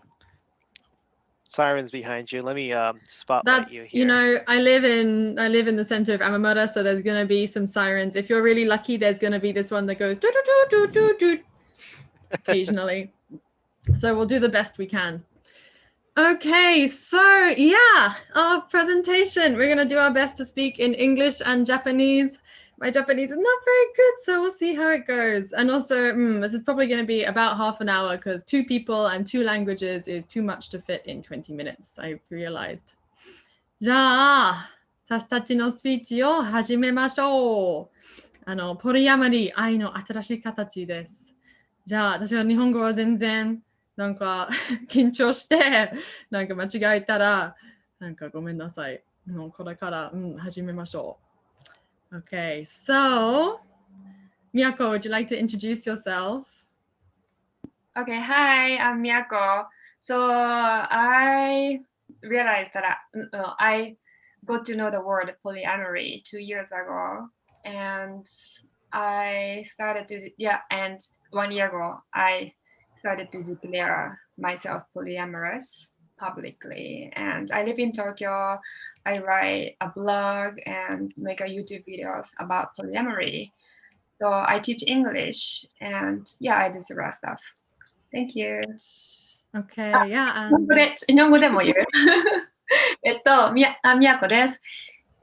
sirens behind you. Let me spotlight That's you here. you know, I live in the center of Amamura, so there's gonna be some sirens. If you're really lucky, there's gonna be this one that goes doo doo doo doo doo doo occasionally. So we'll do the best we can. Okay, so yeah, our presentation. We're gonna do our best to speak in English and Japanese. My Japanese is not very good, so we'll see how it goes. And also, this is probably going to be about half an hour because 2 people and 2 languages is too much to fit in 20 minutes, I've realized. じゃあ、私たちのスピーチを始めましょう。ポリアモリー、愛の新しい形です。じゃあ、私は日本語は全然、なんか緊張して、なんか間違えたら、なんかごめんなさい。もうこれから、始めましょう。Okay, so Miyako, would you like to introduce yourself? Okay, hi, I'm Miyako. So I realized that I got to know the word polyamory 2 years ago, and I started to, and 1 year ago, I started to declare myself polyamorous publicly. And I live in Tokyo. I write a blog and make a YouTube videos about polyamory. So I teach English, and I do the rest stuff. Thank you. Okay, yeah. 日本語でも言う。みやこです。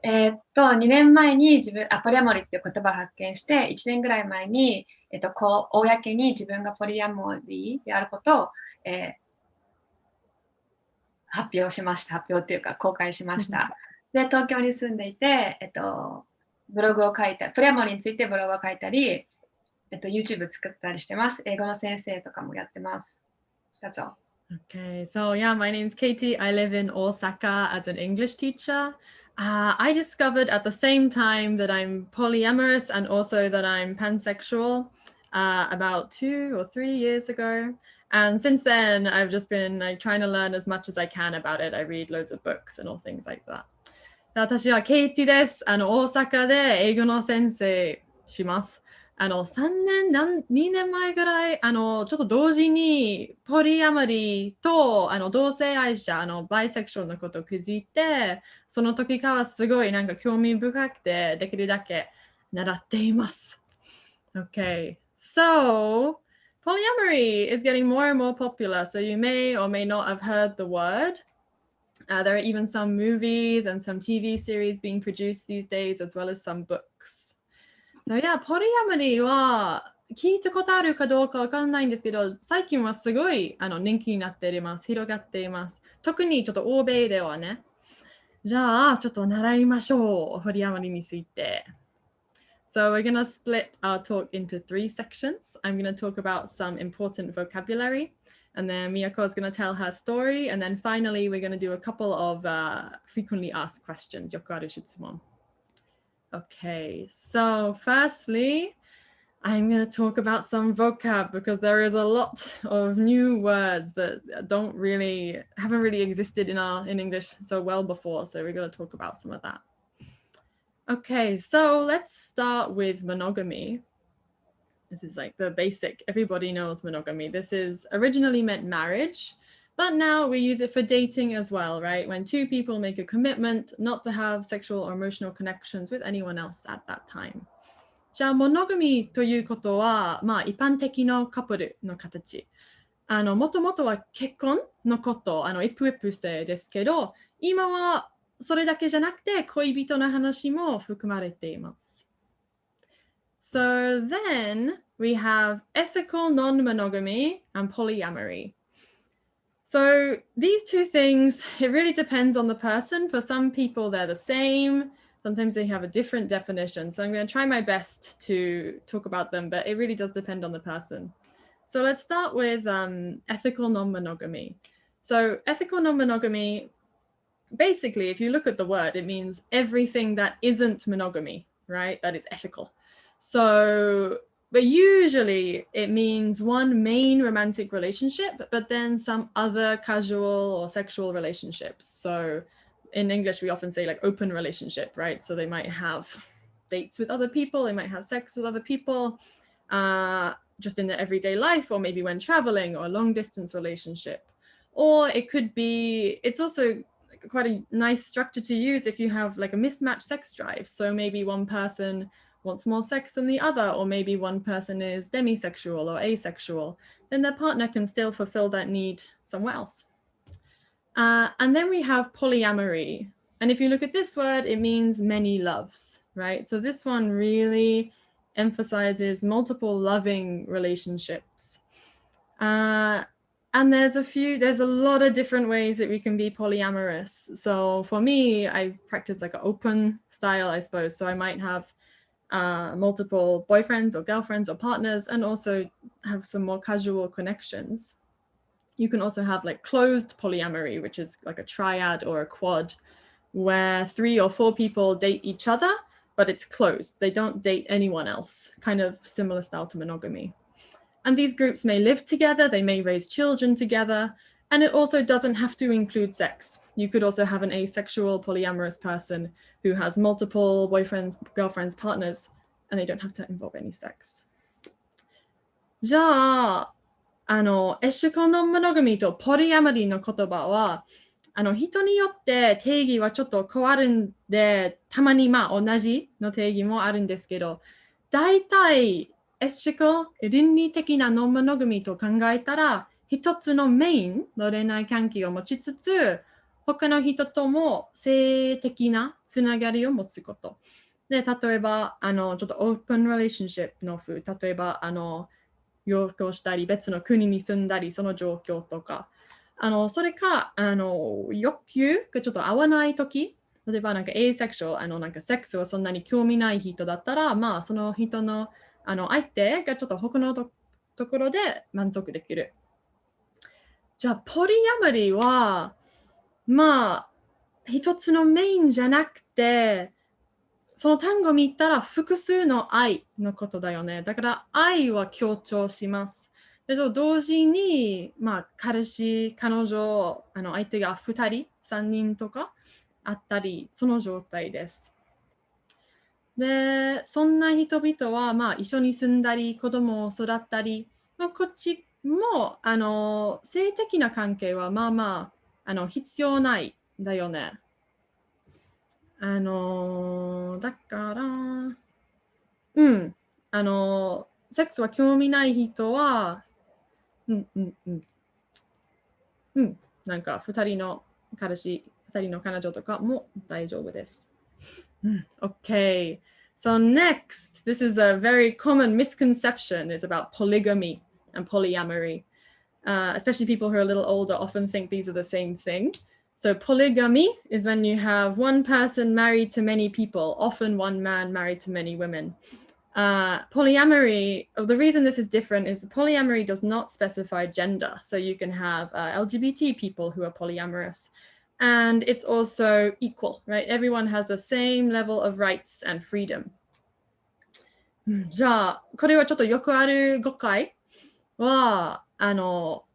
2年前にポリアモリっていう言葉を発見して、1年ぐらい前に、公に自分がポリアモリであることを、発表っていうか公開しました。で、東京に住んでいて、ブログを書いたり、ポリアモリについてブログを書いたり、YouTube 作ったりしてます。英語の先生とかもやってます。That's all. Okay, so my name's Katie. I live in Osaka as an English teacher. I discovered at the same time that I'm polyamorous and also that I'm pansexual about 2 or 3 years ago. And since then, I've just been trying to learn as much as I can about it. I read loads of books and all things like that. 私はケイティです。大阪で英語の先生します。2年前ぐらい、ちょっと同時にポリアモリーと同性愛者、バイセクションのことを気づいて、その時からすごいなんか興味深くて、できるだけ習っています。Okay, so polyamory is getting more and more popular, so you may or may not have heard the word. There are even some movies and some TV series being produced these days, as well as some books. So yeah, ポリアモリーは聞いたことあるかどうかわかんないんですけど、最近はすごい人気になっています。広がっています。特にちょっと欧米ではね。じゃあ、ちょっと習いましょう。ポリアモリーについて。So we're going to split our talk into 3 sections. I'm going to talk about some important vocabulary, and then Miyako is going to tell her story, and then finally we're going to do a couple of frequently asked questions. よくある質問. Okay, so firstly, I'm going to talk about some vocab because there is a lot of new words that haven't really existed in English so well before. So we're going to talk about some of that. Okay, so let's start with monogamy. This is like the basic, everybody knows monogamy. This is originally meant marriage, but now we use it for dating as well, right? When 2 people make a commitment not to have sexual or emotional connections with anyone else at that time. じゃあ、monogamy ということは、一般的なカップルの形。もともとは結婚のこと、一夫一夫制ですけど、今はそれだけじゃなくて恋人の話も含まれています。So then we have ethical non-monogamy and polyamory. So these two things, it really depends on the person. For some people, they're the same. Sometimes they have a different definition. So I'm going to try my best to talk about them, but it really does depend on the person. So let's start with ethical non-monogamy. So ethical non-monogamy, basically, if you look at the word, it means everything that isn't monogamy, right? That is ethical. So, but usually it means one main romantic relationship, but then some other casual or sexual relationships. So in English, we often say like open relationship, right? So they might have dates with other people, they might have sex with other people, just in their everyday life, or maybe when traveling, or a long distance relationship. Or it could be, it's also quite a nice structure to use if you have like a mismatched sex drive. So maybe one person wants more sex than the other, or maybe one person is demisexual or asexual, then their partner can still fulfill that need somewhere else. And then we have polyamory. And if you look at this word, it means many loves, right? So this one really emphasizes multiple loving relationships. And there's a lot of different ways that we can be polyamorous. So for me, I practice like an open style, I suppose. So I might have multiple boyfriends or girlfriends or partners, and also have some more casual connections. You can also have like closed polyamory, which is like a triad or a quad, where 3 or 4 people date each other, but it's closed. They don't date anyone else, kind of similar style to monogamy. And these groups may live together, they may raise children together, and it also doesn't have to include sex. You could also have an asexual polyamorous person who has multiple boyfriends, girlfriends, partners, and they don't have to involve any sex. じゃあ、エシコノンモノガミとポリアモリーの言葉は、人によって定義はちょっと変わるんで、たまにまあ同じの定義もあるんですけど、大体エシコ、倫理的なノンモノガミと考えたら、一つのメインの恋愛関係を持ちつつ、他の人とも性的なつながりを持つこと。で、例えば、ちょっとオープンリレーションシップの風、例えば、上京したり、別の国に住んだり、その状況とか、それか、欲求がちょっと合わないとき、例えばなんかエイセクシュアル、なんかセックスはそんなに興味ない人だったら、まあ、その人の、相手がちょっと他のところで満足できる。じゃあ、ポリアモリーは、まあ、一つのメインじゃなくて、その単語見たら複数の愛のことだよね。だから愛は強調します。で同時に、まあ、彼氏、彼女、相手が2人、3人とかあったり、その状態です。で、そんな人々は、まあ、一緒に住んだり、子供を育ったり、まあ、こっちも性的な関係はまあまあ必要ないんだよね。だからセックスは興味ない人はなんか2人の彼氏、2人の彼女とかも大丈夫です。Okay, so next, this is a very common misconception. It's about polygamy and polyamory. Especially people who are a little older often think these are the same thing. So polygamy is when you have one person married to many people, often one man married to many women. Polyamory, the reason this is different is polyamory does not specify gender. So you can have LGBT people who are polyamorous. And it's also equal, right? Everyone has the same level of rights and freedom. じゃあ、これはちょっとよくある誤解は、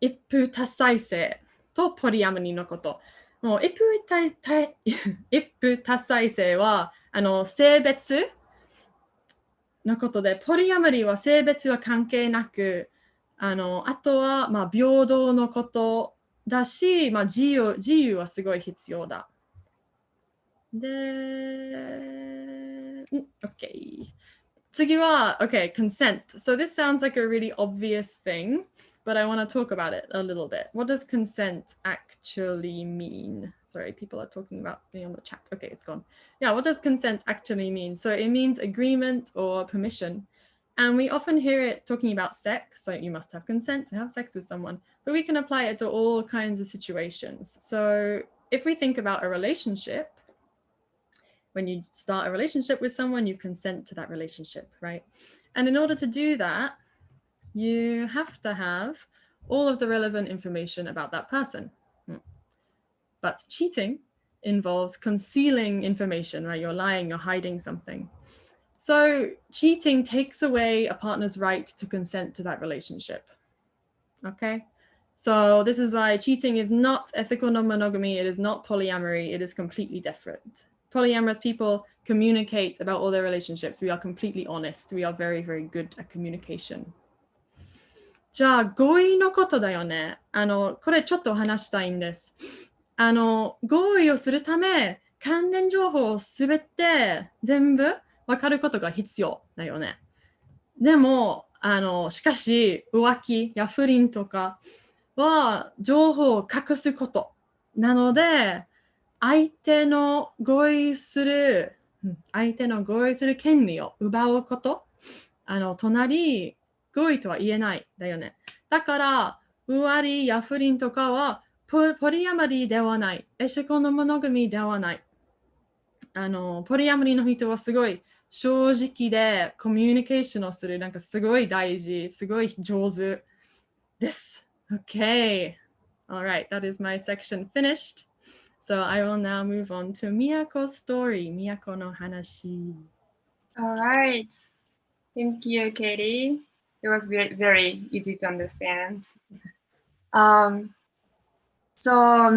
一夫多妻制とポリアモリーのこと。もう一夫多妻制は性別のことで、ポリアモリーは性別は関係なく、あとはまあ平等のことだし、まあ、自由はすごい必要だ。で、OK。次は、OK, consent. So this sounds like a really obvious thing, but I want to talk about it a little bit. What does consent actually mean? Sorry, people are talking about me on the chat. Okay, it's gone. Yeah, what does consent actually mean? So it means agreement or permission. And we often hear it talking about sex, like you must have consent to have sex with someone, but we can apply it to all kinds of situations. So if we think about a relationship, when you start a relationship with someone, you consent to that relationship, right? And in order to do that, you have to have all of the relevant information about that person. But cheating involves concealing information, right? You're lying, you're hiding something. So cheating takes away a partner's right to consent to that relationship. Okay? So this is why cheating is not ethical non-monogamy, it is not polyamory, it is completely different. Polyamorous people communicate about all their relationships. We are completely honest. We are very, very good at communication. じゃあ、合意のことだよね。これちょっと話したいんです。合意をするため、関連情報をすべて全部分かることが必要だよね。でも、しかし、浮気や不倫とかは情報を隠すことなので、相手の合意する権利を奪うこと、隣、合意とは言えないだよね。だから、浮気や不倫とかはポリアモリーではない。エシコノモノグミではない。ポリアモリーの人はすごい正直でコミュニケーションをする。なんかすごい大事、すごい上手です。Okay. All right, that is my section finished. So I will now move on to Miyako's story. Miyako no hanashi. All right. Thank you, Katie. It was very easy to understand. So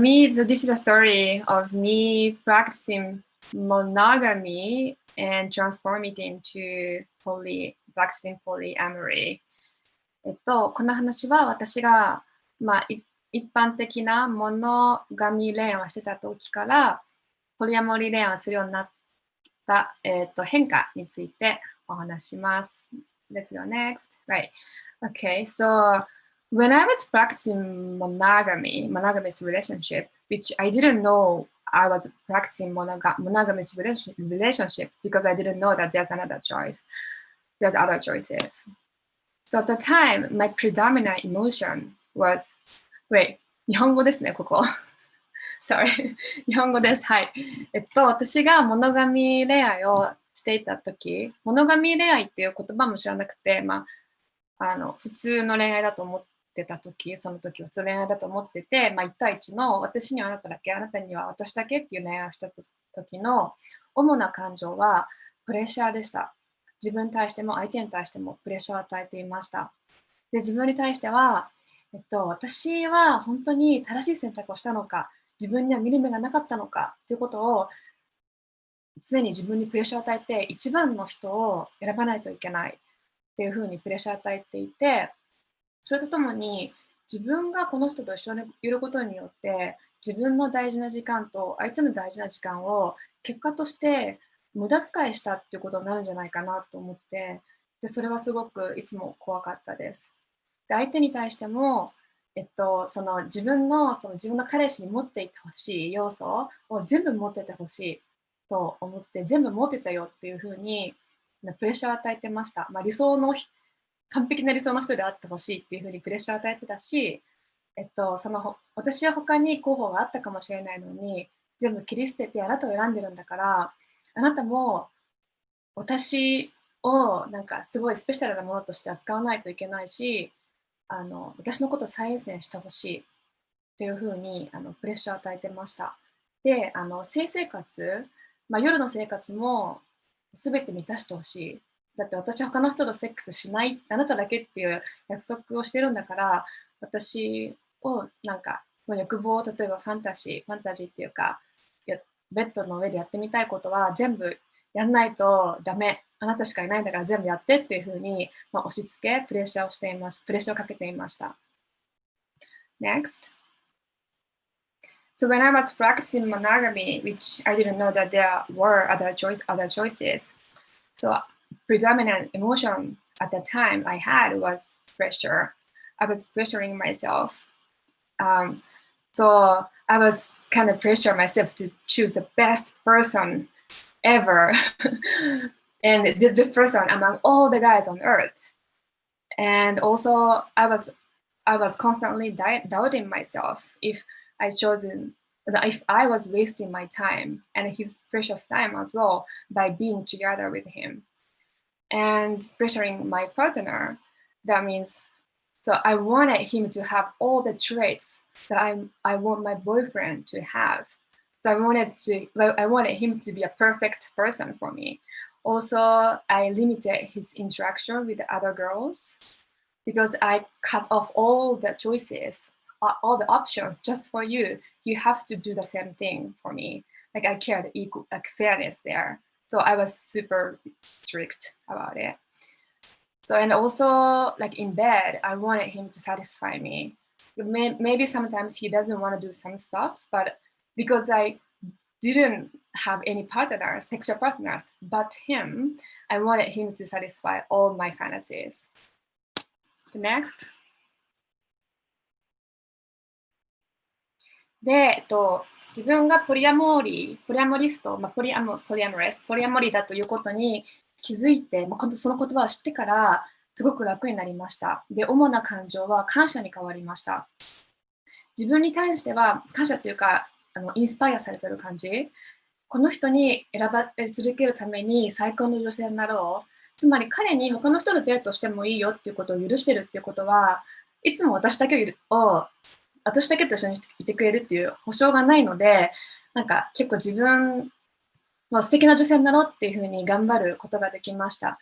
this is a story of me practicing monogamy and transform it into practicing polyamory. この話は私が、一般的なモノガミ恋愛をしてた時からポリアモリ恋愛をするようになった、変化についてお話します。Let's go next. Right. Okay, so when I was practicing monogamous relationship, which I didn't know I was practicing monogamous relationship because I didn't know that there's another choice. There's other choices. So at the time, my predominant emotion was, wait, 日本語ですね、ここ。Sorry. 日本語です。はい。私がモノガミ恋愛をしていたとき、モノガミ恋愛っていう言葉も知らなくて、普通の恋愛だと思ってたとき、その時は普通の恋愛だと思ってて、1対1の私にはあなただけ、あなたには私だけっていう恋愛をした時の主な感情はプレッシャーでした。自分に対しても相手に対してもプレッシャーを与えていました。で、自分に対しては、私は本当に正しい選択をしたのか、自分には見る目がなかったのかということを常に自分にプレッシャーを与えて一番の人を選ばないといけないっていうふうにプレッシャーを与えていて、それとともに自分がこの人と一緒にいることによって自分の大事な時間と相手の大事な時間を結果として無駄遣いしたっていうことになるんじゃないかなと思って、でそれはすごくいつも怖かったです。で相手に対しても、自分の彼氏に持っていてほしい要素を全部持っててほしいと思って全部持ってたよっていうふうにプレッシャーを与えてました。完璧な理想の人であってほしいっていうふうにプレッシャーを与えてたし、私は他に候補があったかもしれないのに全部切り捨ててあなたを選んでるんだから、あなたも私をなんかすごいスペシャルなものとして扱わないといけないし、私のことを最優先してほしいっていうふうにプレッシャーを与えてました。で、性生活、夜の生活も全て満たしてほしい。だって私は他の人とセックスしない、あなただけっていう約束をしてるんだから、私をなんかその欲望を例えばファンタジーっていうか、ベッドの上でやってみたいことは全部やんないとダメ。あなたしかいないんだから全部やってっていうふうに、押し付け、プレッシャーをかけていました。Next. So when I was practicing monogamy, which I didn't know that there were other choices. So predominant emotion at the time I had was pressure. I was pressuring myself. So I was kind of pressuring myself to choose the best person ever. and the first one among all the guys on earth. And also I was constantly doubting myself if I was wasting my time and his precious time as well by being together with him. And pressuring my partner, that means, so I wanted him to have all the traits that I want my boyfriend to have. So I wanted him to be a perfect person for me. Also, I limited his interaction with the other girls because I cut off all the choices, all the options just for you. You have to do the same thing for me. Like I cared equal, like fairness there. So I was super strict about it. So, and also like in bed, I wanted him to satisfy me. Maybe sometimes he doesn't want to do some stuff, but because I didn't have any partners, sexual partners, but him, I wanted him to satisfy all my fantasies. Next. で、自分がポリアモリスト、ポリアモリーだということに気づいて、その言葉を知ってからすごく楽になりました。で、主な感情は感謝に変わりました。自分に対しては感謝というか、インスパイアされてる感じ。この人に選ばれ続けるために最高の女性になろう。つまり彼に他の人とデートしてもいいよっていうことを許してるっていうことは、いつも私だけと一緒にいてくれるっていう保証がないので、なんか結構自分は素敵な女性になろうっていうふうに頑張ることができました。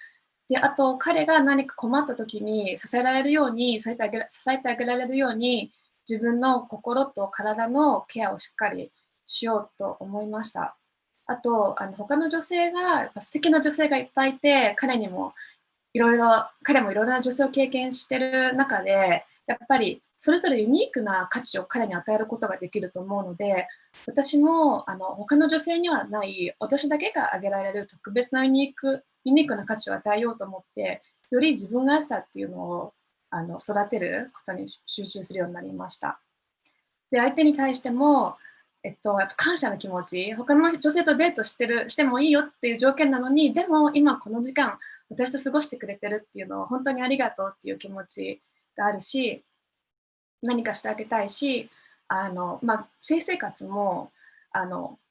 で、あと彼が何か困った時に支えてあげられるように、自分の心と体のケアをしっかりしようと思いました。あと、他の女性が、素敵な女性がいっぱいいて、彼もいろいろな女性を経験してる中で、やっぱりそれぞれユニークな価値を彼に与えることができると思うので、私も他の女性にはない、私だけが挙げられる特別なユニークな価値を与えようと思って、より自分らしさっていうのを育てることに集中するようになりました。で、相手に対しても、やっぱ感謝の気持ち、他の女性とデートしてもいいよっていう条件なのに、でも今この時間、私と過ごしてくれてるっていうのを本当にありがとうっていう気持ちがあるし、何かしてあげたいし、性生活も、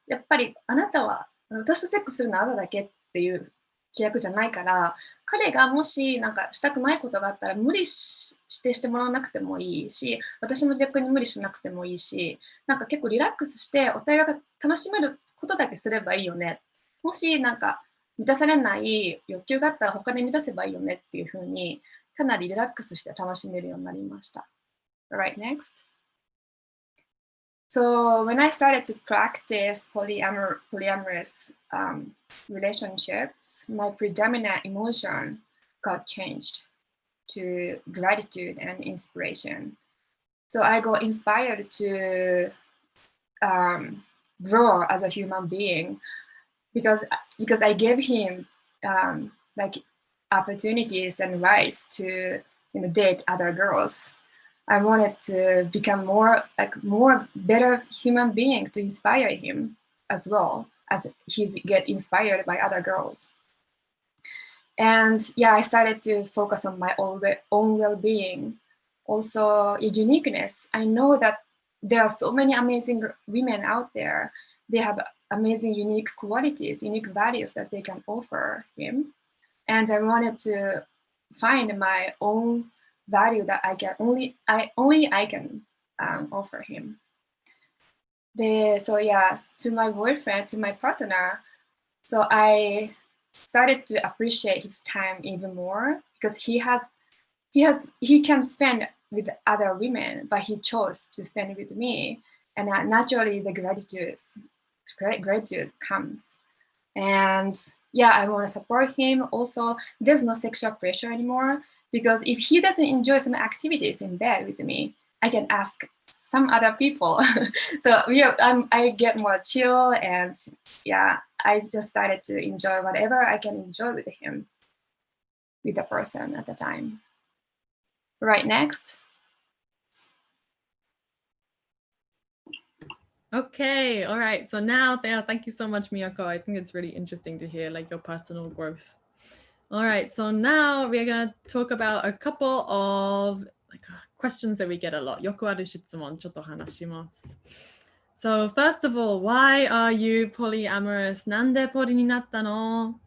やっぱりあなたは、私とセックスするのはあなただけっていう規約じゃないから、彼がもしなんかしたくないことがあったら無理してもらわなくてもいいし、私も逆に無理しなくてもいいし、なんか結構リラックスしてお互いが楽しめることだけすればいいよね。もしなんか満たされない欲求があったら他で満たせばいいよねっていう風にかなりリラックスして楽しめるようになりました。Alright, next. So when I started to practice polyamorous relationships, my predominant emotion got changed to gratitude and inspiration. So I got inspired to grow as a human being because I gave him like opportunities and rights to date other girls. I wanted to become more better human being to inspire him as well as he get inspired by other girls. And yeah, I started to focus on my own well-being. Also, uniqueness. I know that there are so many amazing women out there. They have amazing, unique qualities, unique values that they can offer him. And I wanted to find my own value that I can offer him. So yeah, to my boyfriend, to my partner, so I started to appreciate his time even more because he can spend with other women, but he chose to spend with me, and naturally the gratitude comes. And yeah, I want to support him. Also, there's no sexual pressure anymore because if he doesn't enjoy some activities in bed with me, I can ask some other people. So I get more chill, and yeah, I just started to enjoy whatever I can enjoy with him, with the person at the time. Right, next. Okay, all right. So now, thank you so much, Miyako. I think it's really interesting to hear like your personal growth All right, so now we're gonna talk about a couple of questions that we get a lot. よくある質問ちょっと話します。So first of all, why are you polyamorous? なんでポリになったの?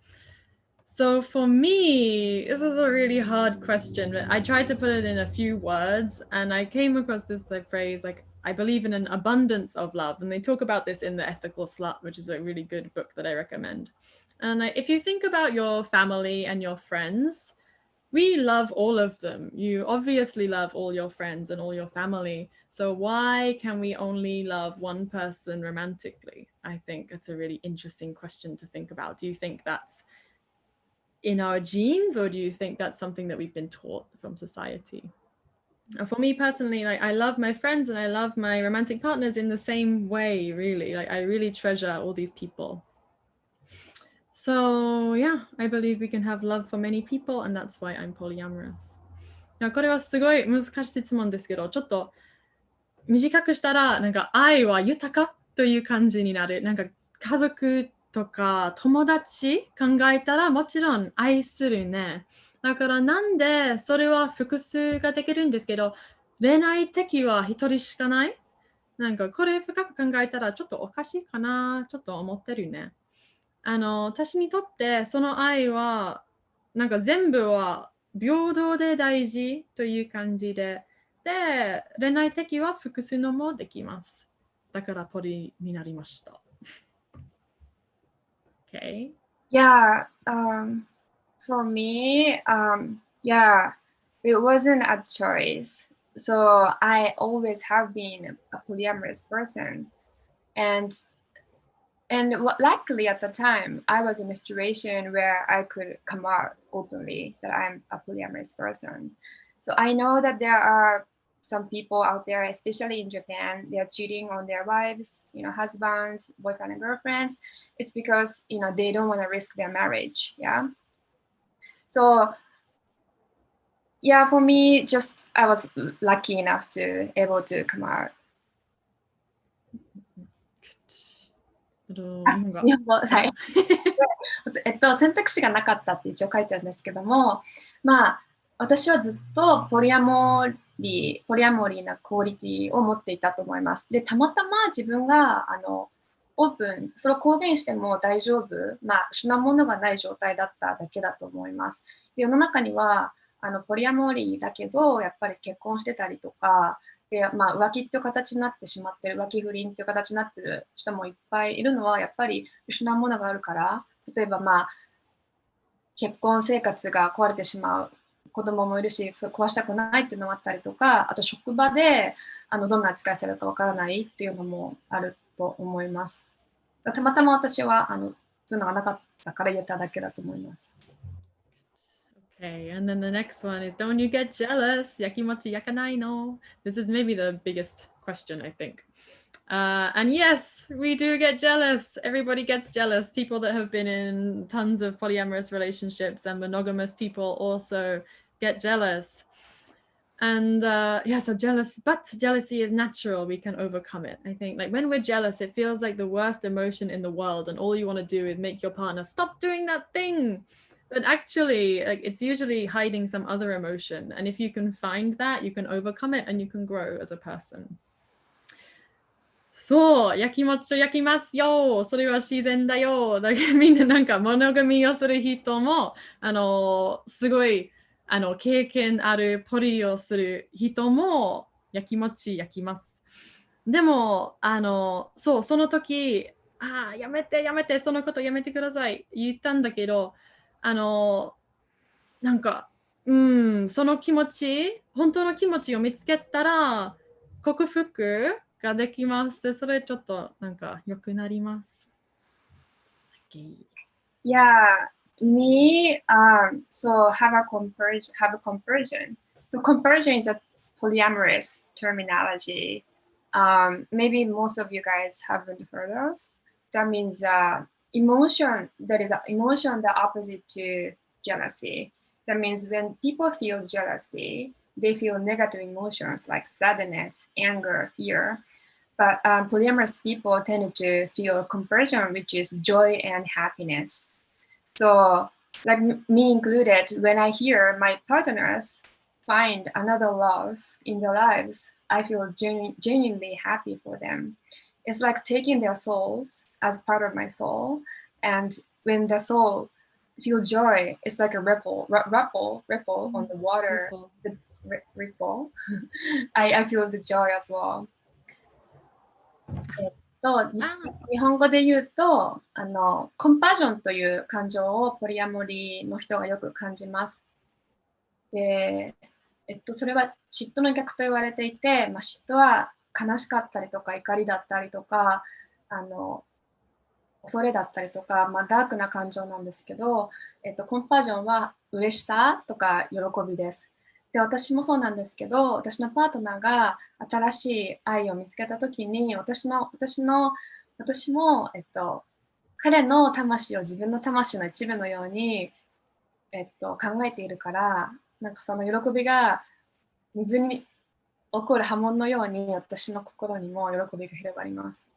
So for me, this is a really hard question, but I tried to put it in a few words, and I came across this phrase like, I believe in an abundance of love. And they talk about this in The Ethical Slut, which is a really good book that I recommend. And if you think about your family and your friends, we love all of them. You obviously love all your friends and all your family. So why can we only love one person romantically? I think it's a really interesting question to think about. Do you think that's in our genes, or do you think that's something that we've been taught from society? For me personally, like I love my friends and I love my romantic partners in the same way, really. Like I really treasure all these people. So yeah, I believe we can have love for many people, and that's why I'm polyamorous. これはすごい難しい質問ですけど、ちょっと短くしたら、なんか愛は豊かという感じになる。なんか家族とか友達考えたらもちろん愛するね。だからなんでそれは複数ができるんですけど、恋愛的は一人しかない。なんかこれ深く考えたらちょっとおかしいかな、ちょっと思ってるね。私にとってその愛はなんか全部は平等で大事という感じで、で、恋愛的は複数のもできます。だからポリになりました。Okay. Yeah, for me, yeah, it wasn't a choice. So I always have been a polyamorous person, and luckily at the time I was in a situation where I could come out openly that I'm a polyamorous person. So I know that there are some people out there, especially in Japan, they're cheating on their wives, husbands, boyfriend and girlfriends. It's because, they don't want to risk their marriage. Yeah. So, yeah, for me, just I was lucky enough to able to come out. 日本語。はい。選択肢がなかったって一応書いてあるんですけども、まあ、私はずっとポリアモリーなクオリティを持っていたと思います。で、たまたま自分がオープン、それを公言しても大丈夫、失うものがない状態だっただけだと思います。で、世の中にはポリアモリーだけど、やっぱり結婚してたりとか、で浮気っていう形になってしまってる、浮気不倫っていう形になってる人もいっぱいいるのは、やっぱり失うものがあるから、例えば結婚生活が壊れてしまう。子供もいるし、壊したくないっていうのもあったりとか、あと職場でどんな扱いされるかわからないっていうのもあると思います。たまたま私はそういうのがなかったから言えただけだと思います。Okay, and then the next one is, don't you get jealous? Yakimochi yakanai no? This is maybe the biggest question, I think. And yes, we do get jealous. Everybody gets jealous. People that have been in tons of polyamorous relationships and monogamous people also get jealous. And so jealousy is natural. We can overcome it. I think like when we're jealous, it feels like the worst emotion in the world. And all you want to do is make your partner stop doing that thing. But actually, it's usually hiding some other emotion. And if you can find that, you can overcome it and you can grow as a person. そう、焼きもちを焼きますよ。それは自然だよ。だけどみんななんかモノガミをする人も、すごい経験あるポリをする人も焼きもち焼きます。でも、その時、やめて、そのことやめてください。言ったんだけど、なんか、その気持ち、本当の気持ちを見つけたら、克服ができます。それちょっとなんか良くなります。Okay. Yeah, me, so have a comparison. So comparison is a polyamorous terminology. Maybe most of you guys haven't heard of. That means emotion that is an emotion the opposite to jealousy. That means when people feel jealousy, they feel negative emotions like sadness, anger, fear. But polyamorous people tend to feel comparison, which is joy and happiness. So like me included, when I hear my partners find another love in their lives, I feel genuinely happy for them. It's like taking their souls as part of my soul, and when the soul feels joy, it's like a ripple on the water. The ripple. I feel the joy as well. 日本語で言うとコンパッションという感情をポリアモリーの人がよく感じます。で、それは嫉妬の逆と言われていて、嫉妬は悲しかったりとか怒りだったりとか恐れだったりとか、ダークな感情なんですけど、コンパッションは嬉しさとか喜びです。で、私もそうなんですけど、私のパートナーが新しい愛を見つけたときに、私も、彼の魂を自分の魂の一部のように、考えているから、なんかその喜びが水に起こる波紋のように、私の心にも喜びが広がります。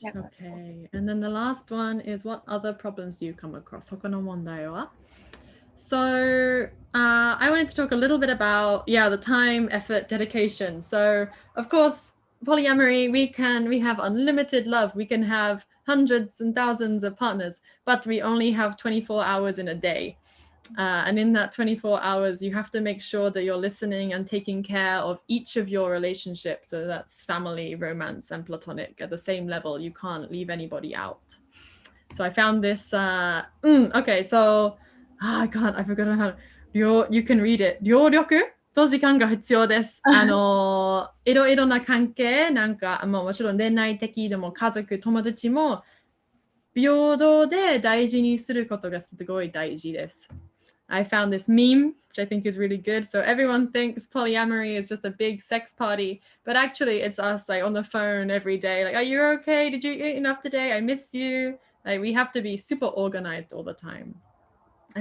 Okay, and then the last one is what other problems do you come across? 他の問題はSo I wanted to talk a little bit about the time, effort, dedication. So of course, polyamory, we have unlimited love. We can have hundreds and thousands of partners, but we only have 24 hours in a day. And in that 24 hours, you have to make sure that you're listening and taking care of each of your relationships. So that's family, romance, and platonic at the same level. You can't leave anybody out. So I found this. Okay, so I forgot how. You can read it. 両力と時間が必要です。いろいろな関係、なんか、もちろん恋愛的でも家族、友達も平等で大事にすることがすごい大事です。I found this meme, which I think is really good. So everyone thinks polyamory is just a big sex party, but actually it's us like on the phone every day. Like, are you okay? Did you eat enough today? I miss you. Like, we have to be super organized all the time.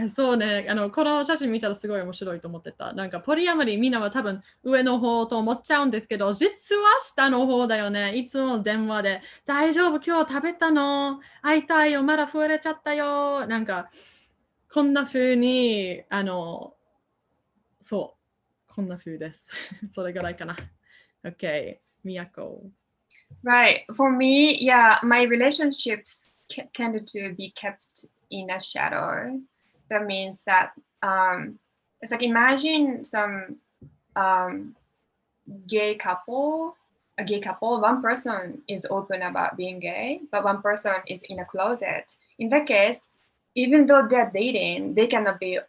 そうね、この写真見たらすごい面白いと思ってた。なんかポリアモリーみんなは多分上の方と思っちゃうんですけど、実は下の方だよね。いつも電話で大丈夫今日食べたの会いたいよまだ増えちゃったよ。なんかこんな風にそうこんな風です。それぐらいかな。Okay, Miyako. Right. For me, yeah, my relationships tended to be kept in a shadow. That means that it's like imagine some gay couple, one person is open about being gay, but one person is in a closet. In that case, even though they're dating, they cannot be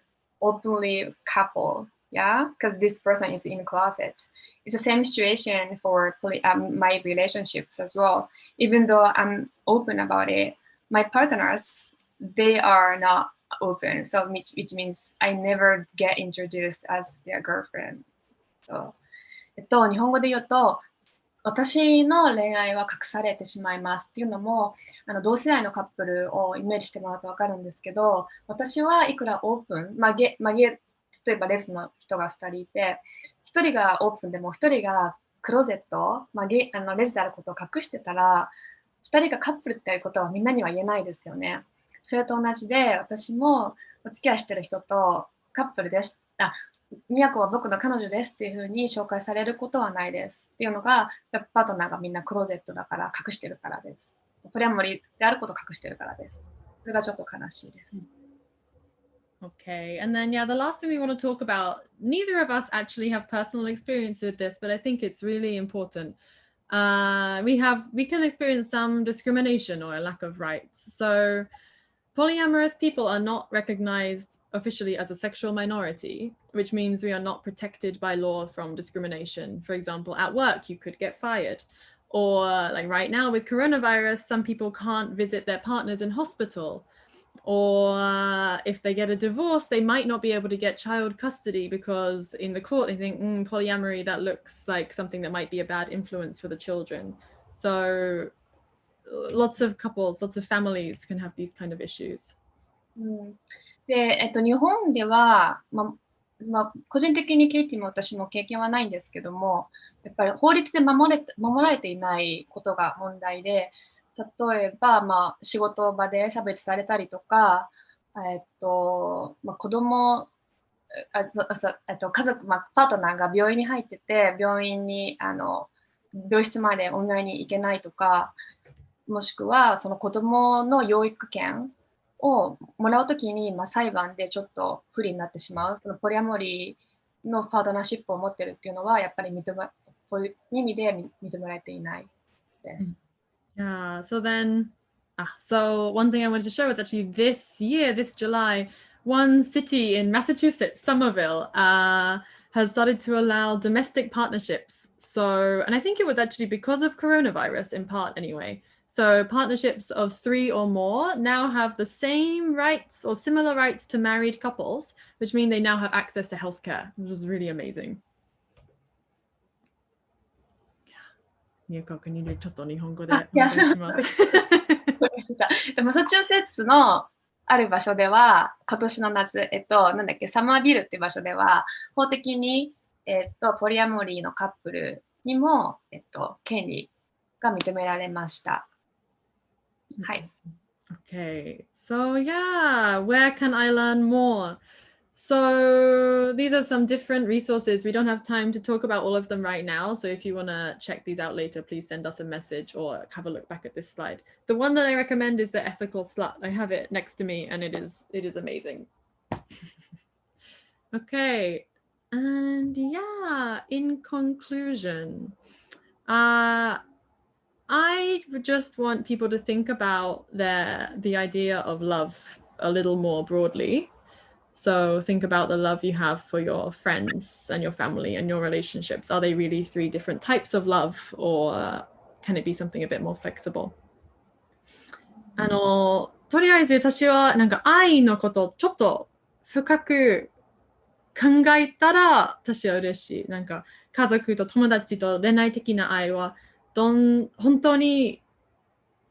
openly couple, yeah, because this person is in a closet. It's the same situation for my relationships as well. Even though I'm open about it, my partners, they are not open, so which means I never get introduced as their girlfriend. So, 日本語で言うと、私の恋愛は隠されてしまいますっていうのも、同性愛のカップルをイメージしてもらうと分かるんですけど、私はいくらオープン、例えばレスの人が2人いて、1人がオープンでも1人がクローゼット、レスであることを隠してたら、2人がカップルっていうことはみんなには言えないですよね。それと同じで、私もお付き合いしてる人とカップルです。Miyakoは僕の彼女ですっていう風に紹介されることはないですっていうのが、パートナーがみんなクローゼットだから隠してるからです。ポリアモリーであることを隠してるからです。それがちょっと悲しいです。Okay, and then the last thing we want to talk about, neither of us actually have personal experience with this, but I think it's really important. We can experience some discrimination or a lack of rights. So polyamorous people are not recognized officially as a sexual minority, which means we are not protected by law from discrimination. For example, at work, you could get fired. Or like right now with coronavirus, some people can't visit their partners in hospital. Or if they get a divorce, they might not be able to get child custody because in the court they think polyamory, that looks like something that might be a bad influence for the children. So lots of couples, lots of families can have these kind of issues. で、日本では、個人的にケイティも私も経験はないんですけども、やっぱり法律で守られていないことが問題で、例えば、仕事場で差別されたりとか、子供家族、パートナーが病院に入ってて、病院に病室までお見舞いに行けないとか、もしくはその子供の養育権をもらうときに、裁判でちょっと不利になってしまう。そのポリアモリーのパートナーシップを持ってるっていうのは、やっぱりそういう意味で認められていないです。Yeah, so then, so one thing I wanted to show is actually this year, this July, one city in Massachusetts, Somerville, has started to allow domestic partnerships. So, and I think it was actually because of coronavirus in part anyway. So partnerships of 3 or more now have the same rights or similar rights to married couples, which mean they now have access to healthcare, which is really amazing. Miyako, can you do ちょっと日本語でお願いします。マサチューセッツのある場所では、今年の夏、なんだっけ、サマービルっていう場所では、法的に、ポリアモリーのカップルにも、権利が認められました。はい。Okay, so yeah, where can I learn more? So these are some different resources. We don't have time to talk about all of them right now. So if you want to check these out later, please send us a message or have a look back at this slide. The one that I recommend is the Ethical Slut. I have it next to me and it is amazing. Okay, and yeah, in conclusion, I just want people to think about the idea of love a little more broadly. So think about the love you have for your friends and your family and your relationships. Are they really 3 different types of love, or can it be something a bit more flexible? とりあえず私はなんか愛のことちょっと深く考えたら私は嬉しい。なんか家族と友達と恋愛的な愛は本当に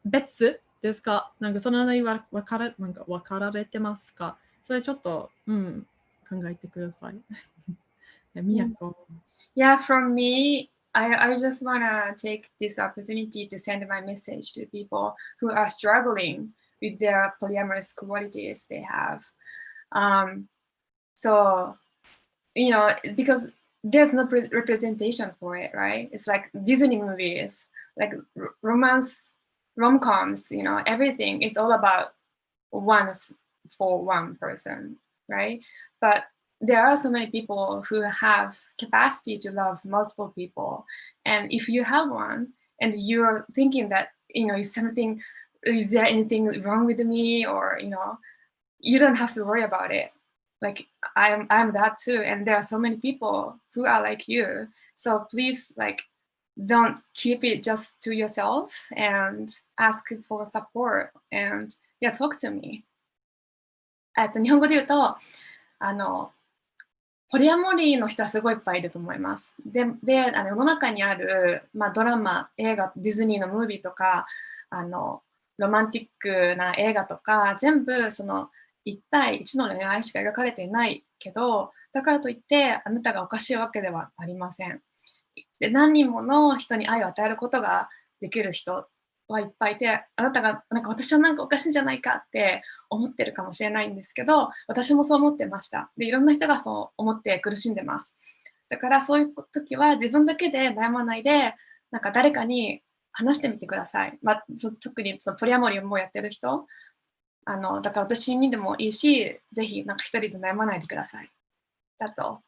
別ですか？なんかその辺は分かられてますか？それちょっと、考えてください。Miyako. Yeah, from me, I just want to take this opportunity to send my message to people who are struggling with their polyamorous qualities they have. So, because there's no representation for it, right? It's like Disney movies, like rom-coms, everything is all about one for one person, right? But there are so many people who have capacity to love multiple people. And if you have one and you're thinking that, is there anything wrong with me? Or, you don't have to worry about it. Like I'm that too. And there are so many people who are like you. So please, don't keep it just to yourself and ask for support and talk to me. 日本語で言うと、ポリアモリーの人はすごいいっぱいいると思います。で世の中にある、ドラマ、映画、ディズニーのムービーとか、ロマンティックな映画とか、全部その1対1の恋愛しか描かれていないけど、だからといってあなたがおかしいわけではありません。で何人もの人に愛を与えることができる人はいっぱいいて、あなたがなんか私はなんかおかしいんじゃないかって思ってるかもしれないんですけど、私もそう思ってました。でいろんな人がそう思って苦しんでます。だからそういう時は自分だけで悩まないで、なんか誰かに話してみてください。特にそのポリアモリーをもうやってる人、だから私にでもいいし、ぜひなんか一人で悩まないでください。That's all.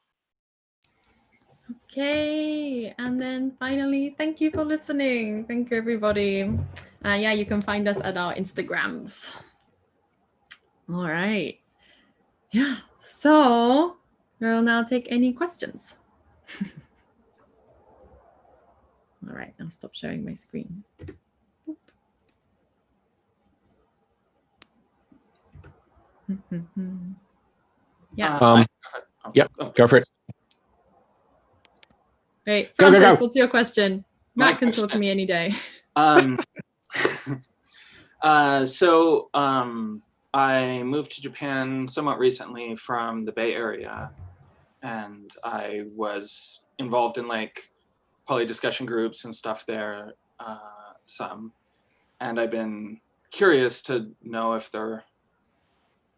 Okay, and then finally, thank you for listening. Thank you, everybody. Yeah, you can find us at our Instagrams. All right. Yeah, so we'll now take any questions. All right, I'll stop sharing my screen. Yeah. Yep, go for it. Great. Francis, go. What's your question? Matt can talk to me any day. So I moved to Japan somewhat recently from the Bay Area, and I was involved in poly discussion groups and stuff there, some. And I've been curious to know if there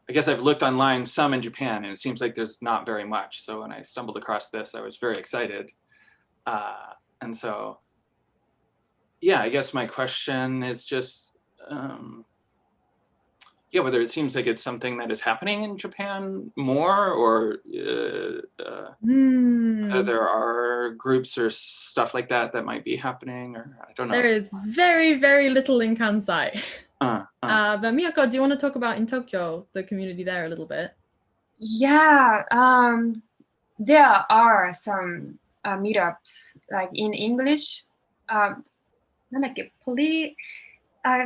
I guess I've looked online some in Japan, and it seems like there's not very much. So when I stumbled across this, I was very excited. And so, yeah, I guess my question is just, yeah, whether it seems like it's something that is happening in Japan more, or there are groups or stuff like that that might be happening, or I don't know. There is very, very little in Kansai. But Miyako, do you want to talk about in Tokyo, the community there a little bit? Yeah, there are some meetups like in English. I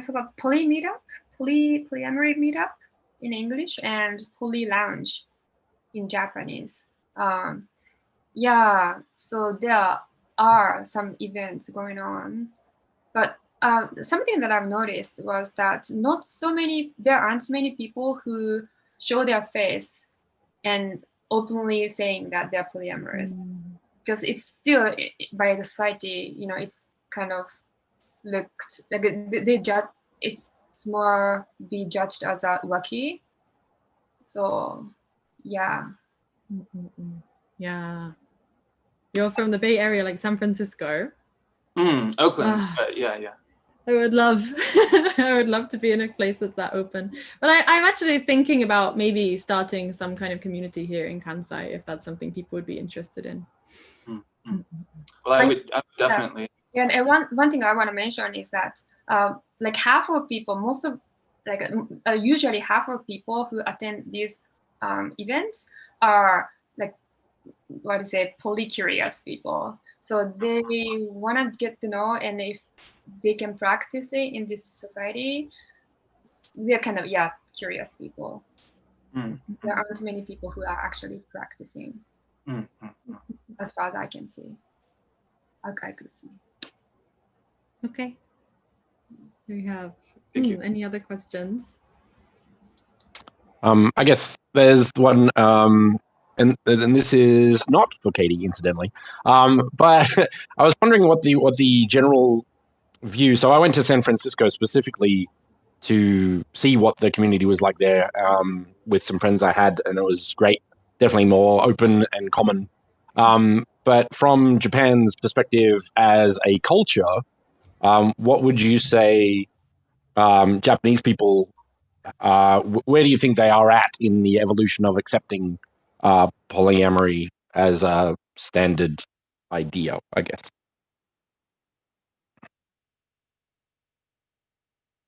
forgot, polyamory meetup in English, and poly lounge in Japanese. Yeah, so there are some events going on, but something that I've noticed was that there aren't many people who show their face and openly saying that they're polyamorous, because it's still, by the society, it's kind of looked like they judge, it's more be judged as a wacky. So yeah. Yeah, you're from the Bay Area, like San Francisco. Oakland. Yeah. I would love to be in a place that's that open. But I'm actually thinking about maybe starting some kind of community here in Kansai, if that's something people would be interested in. Well, I would definitely. Yeah, and one thing I want to mention is that like half of people, usually half of people who attend these events are like, poly-curious people. So they want to get to know, and if they can practice it in this society, they're kind of, curious people. There aren't many people who are actually practicing, as far as I can see. I could see. Okay. Do we have any other questions? I guess there's one, and this is not for Katie, incidentally. But I was wondering what the general view. So I went to San Francisco specifically to see what the community was like there, with some friends I had, and it was great. Definitely more open and common. But from Japan's perspective as a culture, what would you say Japanese people, where do you think they are at in the evolution of accepting polyamory as a standard idea, I guess?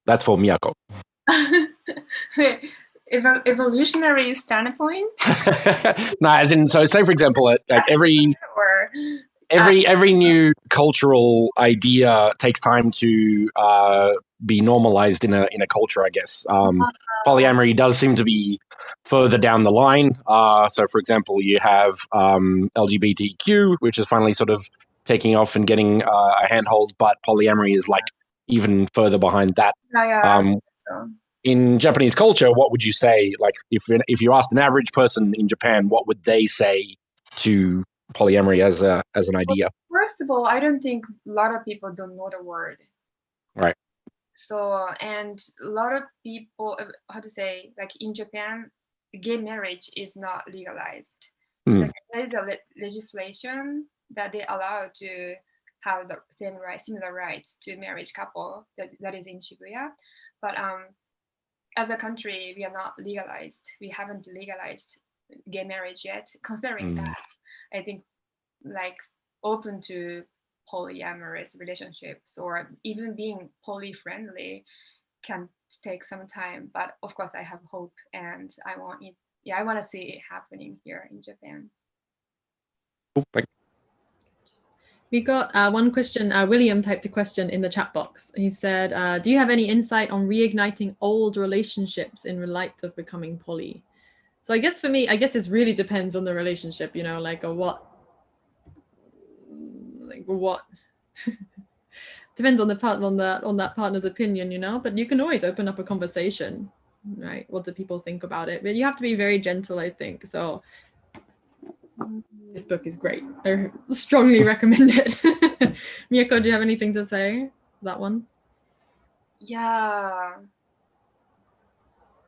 That's for Miyako. Evolutionary standpoint? No, as in, so say for example, at every new cultural idea takes time to be normalized in a culture, I guess. Polyamory does seem to be further down the line. So, for example, you have LGBTQ, which is finally sort of taking off and getting a handhold, but polyamory is like even further behind that. In Japanese culture, what would you say? Like, if you asked an average person in Japan, what would they say to polyamory as an idea? Well, first of all, I don't think a lot of people don't know the word. Right. So, and a lot of people, like in Japan, gay marriage is not legalized. Like, there is a legislation that they allow to have the similar rights to marriage couple that is in Shibuya. But as a country, we are not legalized. We haven't legalized gay marriage yet. Considering that, I think like open to polyamorous relationships or even being poly-friendly can take some time. But of course, I have hope, and I want to see it happening here in Japan. We got one question. William typed a question in the chat box. He said, do you have any insight on reigniting old relationships in light of becoming poly? So I guess for me, this really depends on the relationship, like what depends on the partner, on that partner's opinion, but you can always open up a conversation, right? What do people think about it? But you have to be very gentle, I think. So this book is great. I strongly recommend it. Miyako, do you have anything to say? That one? Yeah.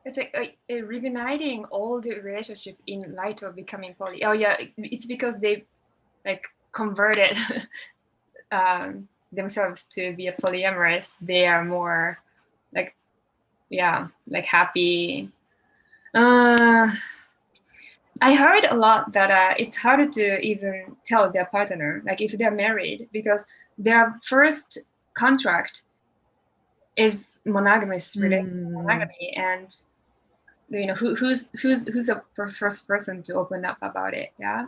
It's like reuniting all the relationship in light of becoming poly. Oh yeah, it's because they like converted themselves to be a polyamorous. They are more like, yeah, like happy. I heard a lot that it's harder to even tell their partner, like if they're married, because their first contract is monogamous monogamy, and you know who's the first person to open up about it, yeah,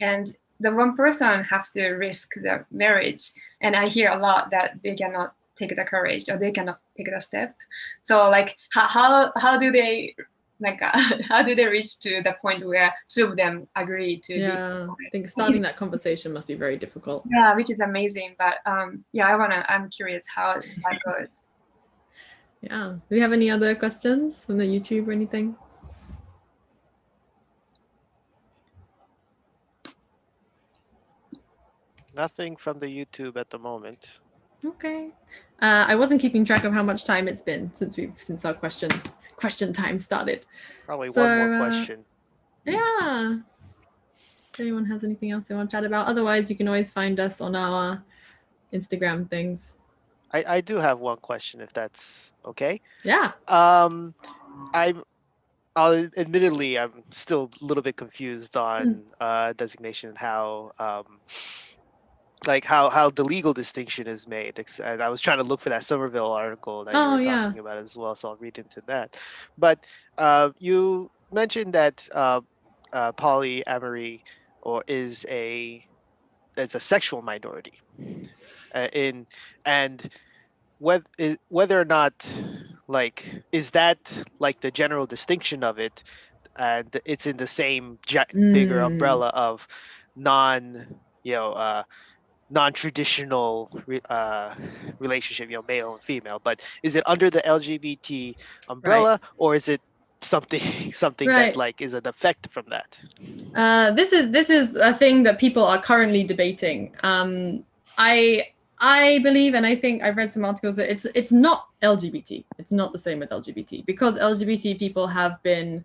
and the one person have to risk the marriage, and I hear a lot that they cannot take the courage or they cannot take the step. So like how do they like how do they reach to the point where two of them agree to I think starting that conversation must be very difficult. Yeah, which is amazing. But yeah, I'm curious how that goes. Yeah. Do we have any other questions from the YouTube or anything? Nothing from the YouTube at the moment. Okay. I wasn't keeping track of how much time it's been since our question time started. Probably one more question. Yeah. If anyone has anything else they want to chat about, otherwise you can always find us on our Instagram things. I do have one question, if that's okay. Yeah. Admittedly, I'm still a little bit confused on designation and how the legal distinction is made. And I was trying to look for that Somerville article that you were talking about as well, so I'll read into that. But you mentioned that polyamory is a sexual minority, and whether or not is that like the general distinction of it, and it's in the same bigger umbrella of non-traditional relationship, male and female, but is it under the LGBT umbrella, or is it something that like is an effect from that? This is a thing that people are currently debating. I believe, and I think I've read some articles that it's not LGBT. It's not the same as LGBT, because LGBT people have been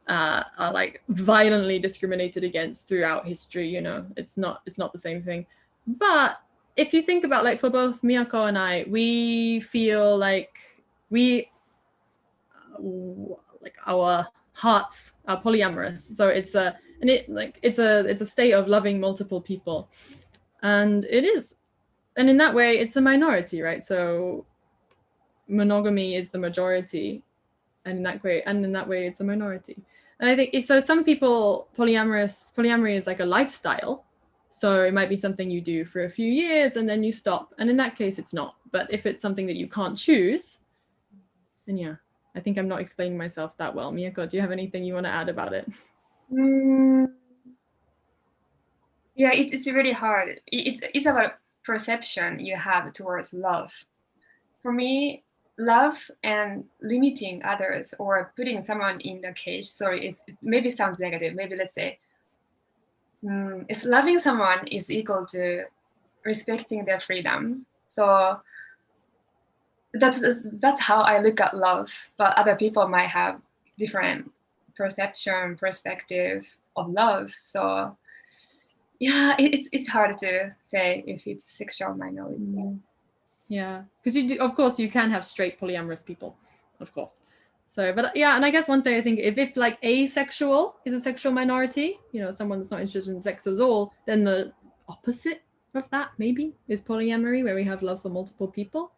are like violently discriminated against throughout history. It's not the same thing. But if you think about, like, for both Miyako and I, we feel like our hearts are polyamorous. So it's a state of loving multiple people, and it is. And in that way, it's a minority, right? So monogamy is the majority, and in that way, it's a minority. And I think so. Some people, polyamory is like a lifestyle. So it might be something you do for a few years and then you stop. And in that case, it's not. But if it's something that you can't choose, then yeah, I think I'm not explaining myself that well. Miyako, do you have anything you want to add about it? Yeah, it's really hard. It's about perception you have towards love. For me, love and limiting others or putting someone in a cage, it maybe sounds negative. Maybe let's say, if loving someone is equal to respecting their freedom. So that's how I look at love. But other people might have different perspective of love. So yeah, it's hard to say if it's sexual minority. Yeah, because of course you can have straight polyamorous people, of course. So, but yeah, and I guess one thing I think, if like asexual is a sexual minority, someone that's not interested in sex at all, then the opposite of that maybe is polyamory, where we have love for multiple people.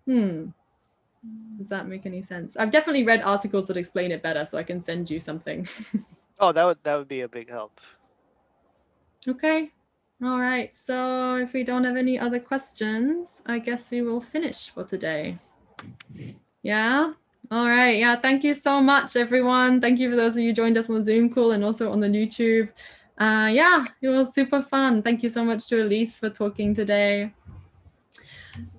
Does that make any sense? I've definitely read articles that explain it better, so I can send you something. Oh, that would be a big help. Okay. All right. So if we don't have any other questions, I guess we will finish for today. Yeah. All right. Yeah. Thank you so much, everyone. Thank you for those of you who joined us on the Zoom call and also on the YouTube. Yeah, it was super fun. Thank you so much to Alyse for talking today.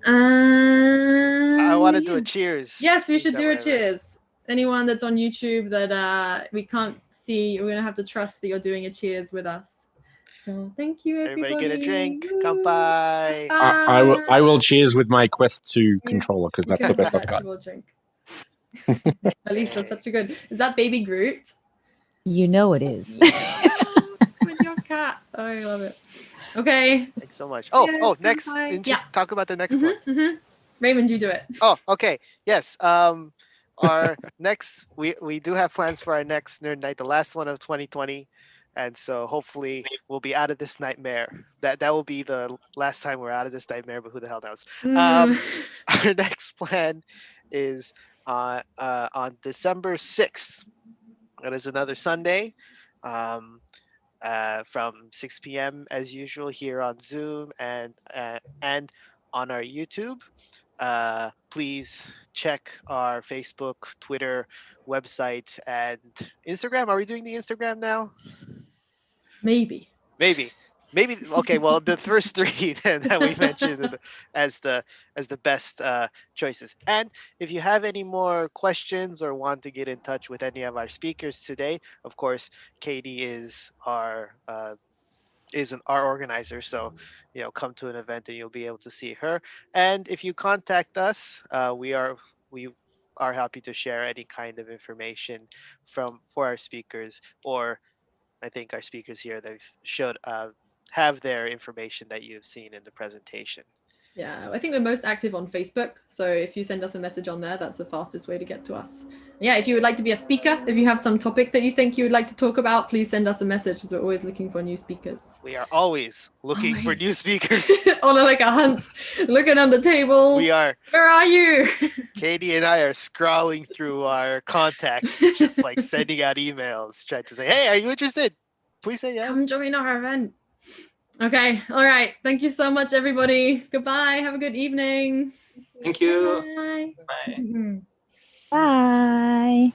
I want to do a cheers. Yes, we should do a cheers. Anyone that's on YouTube that we can't see, we're going to have to trust that you're doing a cheers with us. So thank you, everybody. Everybody get a drink. Kanpai. I will cheers with my Quest 2 controller, because that's the best I've got. Drink. Alyse, that's such a good. Is that Baby Groot? You know it is. With your cat. Oh, I love it. Okay. Thanks so much. Oh, Yes, next. bye. Didn't you Yeah. talk about the next one? Raymond, you do it. Oh, okay. Yes. Our next, we do have plans for our next Nerd Night, the last one of 2020, and so hopefully we'll be out of this nightmare. That will be the last time we're out of this nightmare, but who the hell knows? Our next plan is on December 6th. That is another Sunday. From 6 p.m. as usual here on Zoom and on our YouTube. Please check our Facebook, Twitter, website, and Instagram. Are we doing the Instagram now? Maybe. Okay, well, the first three that we mentioned as the best choices. And if you have any more questions or want to get in touch with any of our speakers today, of course, Katie is our organizer. So, come to an event and you'll be able to see her. And if you contact us, we are happy to share any kind of information for our speakers, or I think our speakers here, they should have their information that you've seen in the presentation. Yeah, I think we're most active on Facebook. So if you send us a message on there, that's the fastest way to get to us. Yeah, if you would like to be a speaker, if you have some topic that you think you would like to talk about, please send us a message, because we're always looking for new speakers. We are always looking for new speakers. On like a hunt, looking on the tables. We are. Where are you? Katie and I are scrolling through our contacts, just like sending out emails, trying to say, hey, are you interested? Please say yes. Come join our event. Okay. All right. Thank you so much, everybody. Goodbye. Have a good evening. Thank you. Bye. Bye. Bye.